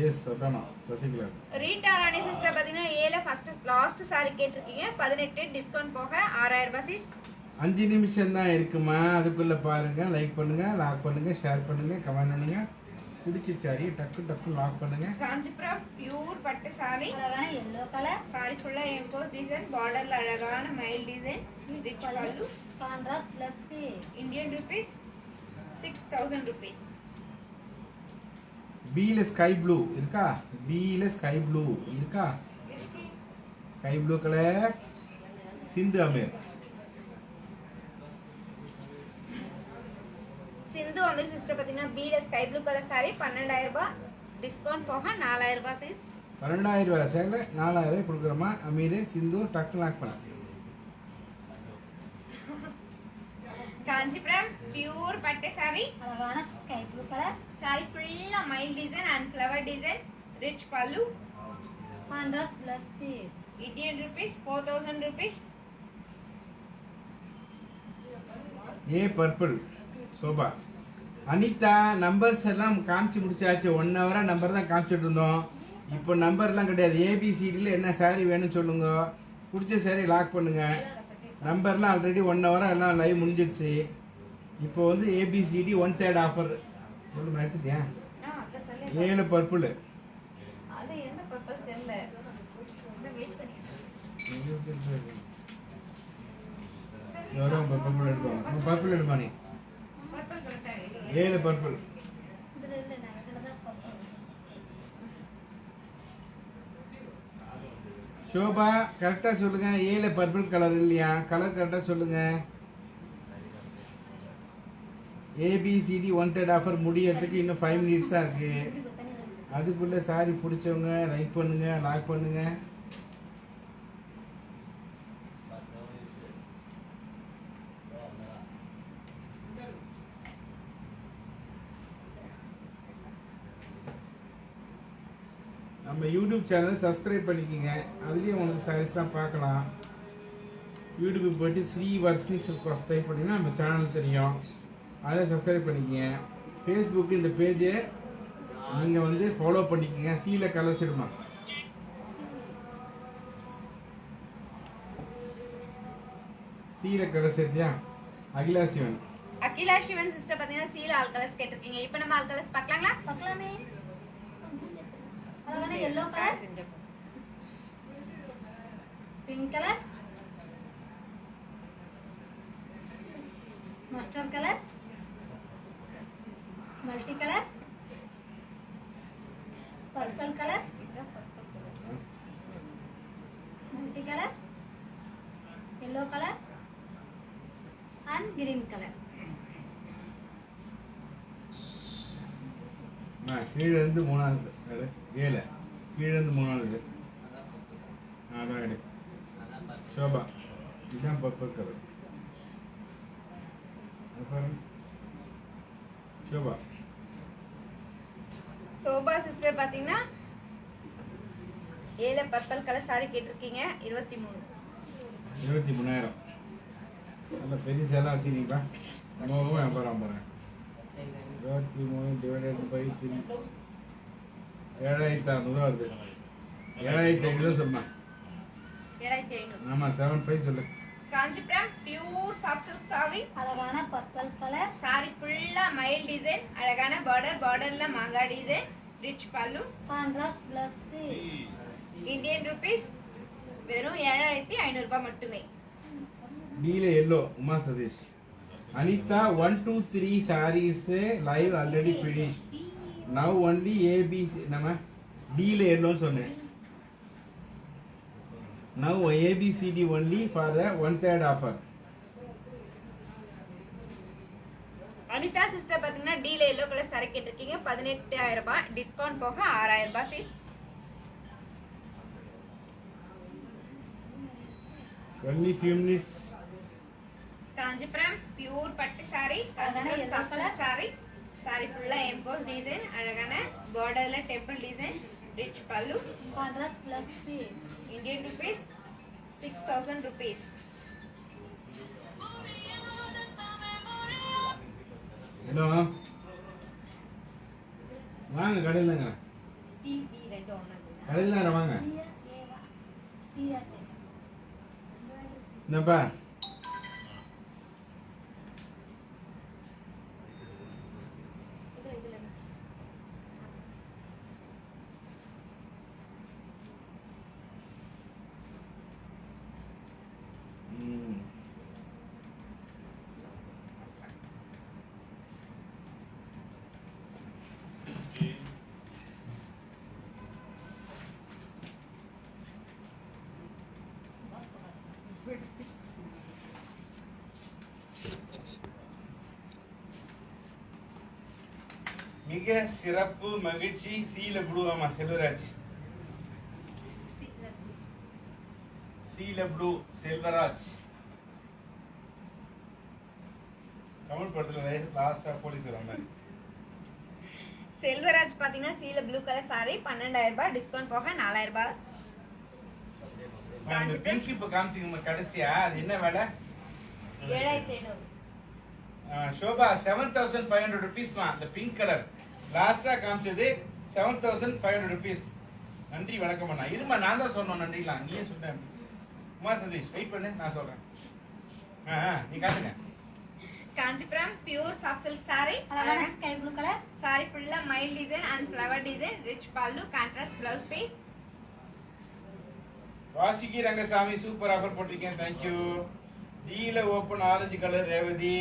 Yes அதானா சசிகலா. ரீட்டா ராணி சிஸ்டர் பாத்தீங்கன்னா 7 ஃபர்ஸ்ட் லாஸ்ட் சாரி கேட்டிருக்கீங்க, 18 டிஸ்கவுண்ட் போக 6,000 ரூபாய் சைஸ். 5 நிமிஷம் தான் இருக்குமா, அதுக்குள்ள பாருங்க. லைக் பண்ணுங்க, லாக் பண்ணுங்க, ஷேர் பண்ணுங்க, கமெண்ட் பண்ணுங்க. பிடிச்ச சாரி டக்கு டக்கு லாக் பண்ணுங்க. காஞ்சிபுரம் பியூர் பட்டு சாரி, அழகான எல்லோ கலர் சாரி ஃபுல்லா எம்போஸ் டிசைன், பார்டர்ல அழகான மயில் டிசைன், ரிச் பல்லு, contrast plus piece Indian rupees 6,000 rupees. பீல ஸ்கை ப்ளூ இருக்கா? பீல ஸ்கை ப்ளூ இருக்கா? Sky blue colour Sindhu Ameer. Sindhu Ameer sister பாத்தீங்கன்னா பீல ஸ்கை ப்ளூ கலர் சாரி 12,000 ரூபாய் டிஸ்கவுண்ட் போக 4,000 ரூபாய் சைஸ். 12,000 ரூபாய் சேல 4,000 ரூபாய் கொடுக்குறோமா? அமீர் சிந்து டக்கு லாக் பண்ண. காஞ்சிபுரம் பியூர் பட்டு சாரி, அழகான ஸ்கை ப்ளூ கலர் சாரி ஃபுல்லா மயில் design and flower design, rich பல்லு, contrast plus piece Indian rupees 4,000 rupees. ஏ பர்பிள் சோபா. அனிதா நம்பர்ஸ் எல்லாம் காமிச்சு முடிச்சாச்சு. 1 ஹவரா நம்பர் தான் காமிச்சிட்டு இருந்தோம். இப்போ நம்பர்லாம் கிடையாது. ஏபிசிடியில் என்ன சாரி வேணும்னு சொல்லுங்க, பிடிச்ச சாரி லாக் பண்ணுங்க. நம்பர்லாம் ஆல்ரெடி 1 ஹவரா எல்லாம் லைவ் முடிஞ்சிடுச்சு. இப்போ வந்து ஏபிசிடி 1/3 ஆஃபர் சொல்லு எடுத்துட்டியா? அத சொல்லு. 7 பர்பிள். அது என்ன பர்பஸ் தெரியல. இந்த வெயிட் பண்ணிட்டு. எவரும் பர்பிள் எடுப்பாங்க. பர்பிள் எடுப்பா நீ. பர்பிள் கரெக்ட்டா இருக்கு. 7 பர்பிள். இதுல இல்ல நான் இதுல தான் பார்த்தேன். ஷோபா கரெக்டா சொல்லுங்க. 7 பர்பிள் கலர் இல்லையா? கலர் கரெக்டா சொல்லுங்க. ஏபிசிடி 1/3 ஆஃபர் முடியறதுக்கு இன்னும் 5 மினிட்ஸ் தான் இருக்கு. அதுக்குள்ள சாரி பிடிச்சவங்க லைக் பண்ணுங்க, லாக் பண்ணுங்க. நம்ம யூடியூப் சேனலை சப்ஸ்கிரைப் பண்ணிக்கோங்க. அதுலேயும் உங்களுக்கு சாரீஸ்லாம் பார்க்கலாம். யூடியூப் போய்ட்டு ஸ்ரீ வர்ஷினி சில்க் டைப் பண்ணிங்கன்னா நம்ம சேனல் தெரியும். அதை சப்ஸ்கிரைப் பண்ணிக்கோங்க. ஃபேஸ்புக்கு இந்த பேஜை நீங்கள் வந்து ஃபாலோ பண்ணிக்கோங்க. சீல கலர்ஸ் இடுமா. சீல கலர்ஸ் எடுத்தியா? அகிலா சிவன். அகிலா சிவன் சிஸ்டர் பாத்தீங்கன்னா சீல ஆல் கலர்ஸ் கேட்டிருக்கீங்க. இப்போ நம்ம ஆல் கலர்ஸ் பார்க்கலாங்களா? பார்க்கலாமே. அழகான yellow colour pink colour mustard colour multi colour purple colour multi colour yellow colour and green colour. கீழே இருந்து 3வது எடு. 7 கீழே இருந்து 3வது. அதான் எடு. ஷோபா இதுதான் purple colour. Shobha Sobha sister பாத்தீங்கன்னா 7 பர்பிள் கலர் சாரி கேட்டிருக்கீங்க. 23. 23,000. நல்ல பெரிய சேலாக வச்சுருக்கீங்களா? நம்ம வியாபாரம் போகிறேன். 23 டிவைடட் பை 3 7,600 வருது. 7,500 சொன்னேன். 7,500. ஆமாம் 7,500 சொல்லு. Kanchipuram pure soft silk sorry, அழகான பர்பிள் கலர் சாரி ஃபுல்லா மயில் டிசைன், அழகான பார்டர்ல மாங்கா டிசைன், ரிச் பல்லு, contrast plus piece Indian rupees வெறும் 7,500 ரூபாய் மட்டுமே. டீல yellow Uma Satish. Anita 1 2 3 sarees live already finished. Now only ABC நம்ம D ல ஏறணும்னு சொன்னேன். Now ABCD only for the 1/3 offer. Anita sister பாத்தீங்கன்னா டீல எல்லோ கலர் சாரி கேட்டிருக்கீங்க 18000 ரூபாய் டிஸ்கவுண்ட் போக 6000 ரூபாய் சீஸ். Only few minutes. காஞ்சிபுரம் பியூர் பட்டு சாரி yellow கலர் சாரி சாரி ஃபுல்லா எம்போஸ் டிசைன் அழகான பார்டர்ல டெம்பிள் டிசைன் ரிச் பல்லு Contrast plus piece. Indian rupees 6000 rupees. Hello வாங்க கடையிலங்க TV ரெண்டு ஒண்ணு. கடையில வாங்க Here. என்னப்பா மிக சிறப்பு மகிழ்ச்சி சீல ப்ளூ ஆமா செல்வராஜ் சீல ப்ளூ செல்வராஜ் தமிழ் படத்துல லாஸ்டா போலீஸ் வர மாதிரி செல்வராஜ் பாத்தீங்கன்னா சீல ப்ளூ கலர் சாரி 12000 ரூபாய் டிஸ்கவுண்ட் போக 4000 ரூபாய். இந்த பிங்க் இப்ப காமிச்சிங்க கடைசியா அது என்ன வேலை 7500. ஷோபா 7500 rupees மா அந்த பிங்க் கலர் லாஸ்டா காமிச்சது 7500 rupees. நன்றி வணக்கம் அண்ணா இருமா நான் தான் சொன்னோம் நன்றிலாம் நீயே சொன்னேன் குமார் சதீஷ் வெயிட் பண்ணு நான் சொல்றேன் நீ காட்டுங்க Kanchipuram pure soft silk sorry அழகான sky blue color. சாரி ஃபுல்லா மைல் design and flower design rich பல்லு கான்ட்ராஸ்ட் ப்ளவுஸ் பீஸ். வாசிகி ரங்கசாமி சூப்பர் ஆஃபர் போட்டிருக்கேன் தேங்க்யூ. டீல open orange colour Revathi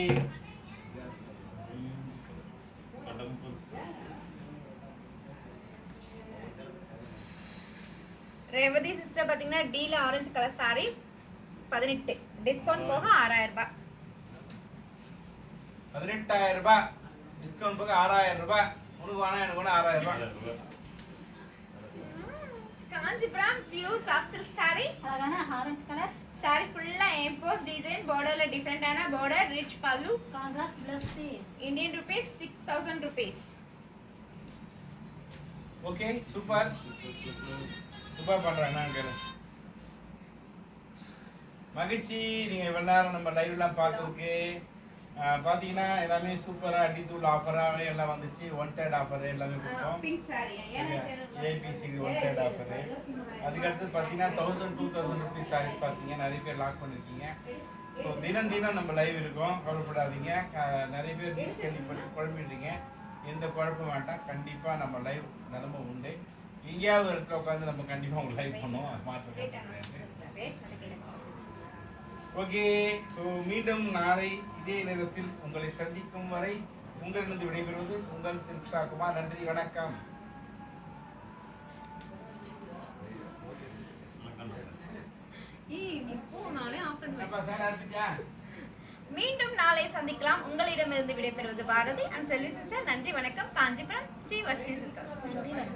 Revathi sister பாத்தீங்கன்னா டீல ஆரஞ்சு கலர் சாரி 18 டிஸ்கவுண்ட் போக 6000 ரூபாய். 18000 ரூபாய் டிஸ்கவுண்ட் போக 6000 ரூபாய். உனக்கு வேணா எனக்கு வேணா 6000 ரூபாய். Kanchipuram pure soft silk sorry அழகான ஆரஞ்சு கலர். சாரி ஃபுல்லா எம்போஸ் டிசைன் பார்டர்ல டிஃபரெண்டான பார்டர் ரிச் பல்லு Contrast plus piece. Indian rupees 6000 rupees. Okay super super பண்றாங்க கேளு மகிழ்ச்சி. நீங்க இவ்வளவு நேரம் நம்ம லைவ்லாம் பார்த்ததுக்கு பாத்தீங்கன்னா எல்லாமே சூப்பரா அடித்தூள் ஆஃபராகவே எல்லாம் வந்துச்சு. 1/3 ஆஃபர் எல்லாமே கொடுத்தோம். Pink sorry ABC 1/3 offer. அதுக்கடுத்து பார்த்தீங்கன்னா 1000-2000 rupees சாரீஸ் பார்த்தீங்க நிறைய பேர் லாக் பண்ணிருக்கீங்க. ஸோ தினம் தினம் நம்ம லைவ் இருக்கும் கவலைப்படாதீங்க. நிறைய பேர் மிஸ் கேள்விப்பட்டு குழம்பிடுறீங்க. எந்த குழப்பம் வேண்டாம். கண்டிப்பாக நம்ம லைவ் நிலம உண்டு. எங்கேயாவது ஒரு இடத்துல உட்காந்து நம்ம கண்டிப்பாக உங்களுக்கு லைவ் பண்ணுவோம் மாற்றம். ஓகே ஸோ மீண்டும் நாளை இதே நேரத்தில் உங்களை சந்திக்கும் வரை உங்களிடம் விடைபெறுவது உங்கள் சில்ஸ்டா குமார். நன்றி வணக்கம். மீண்டும் நாளை சந்திக்கலாம். உங்களிடமிருந்து விடைபெறுவது பாரதி அண்ட் செல்வி சிஸ்டர். நன்றி வணக்கம். காஞ்சிபுரம் ஸ்ரீ வர்ஷினி சில்க்ஸ். நன்றி வணக்கம்.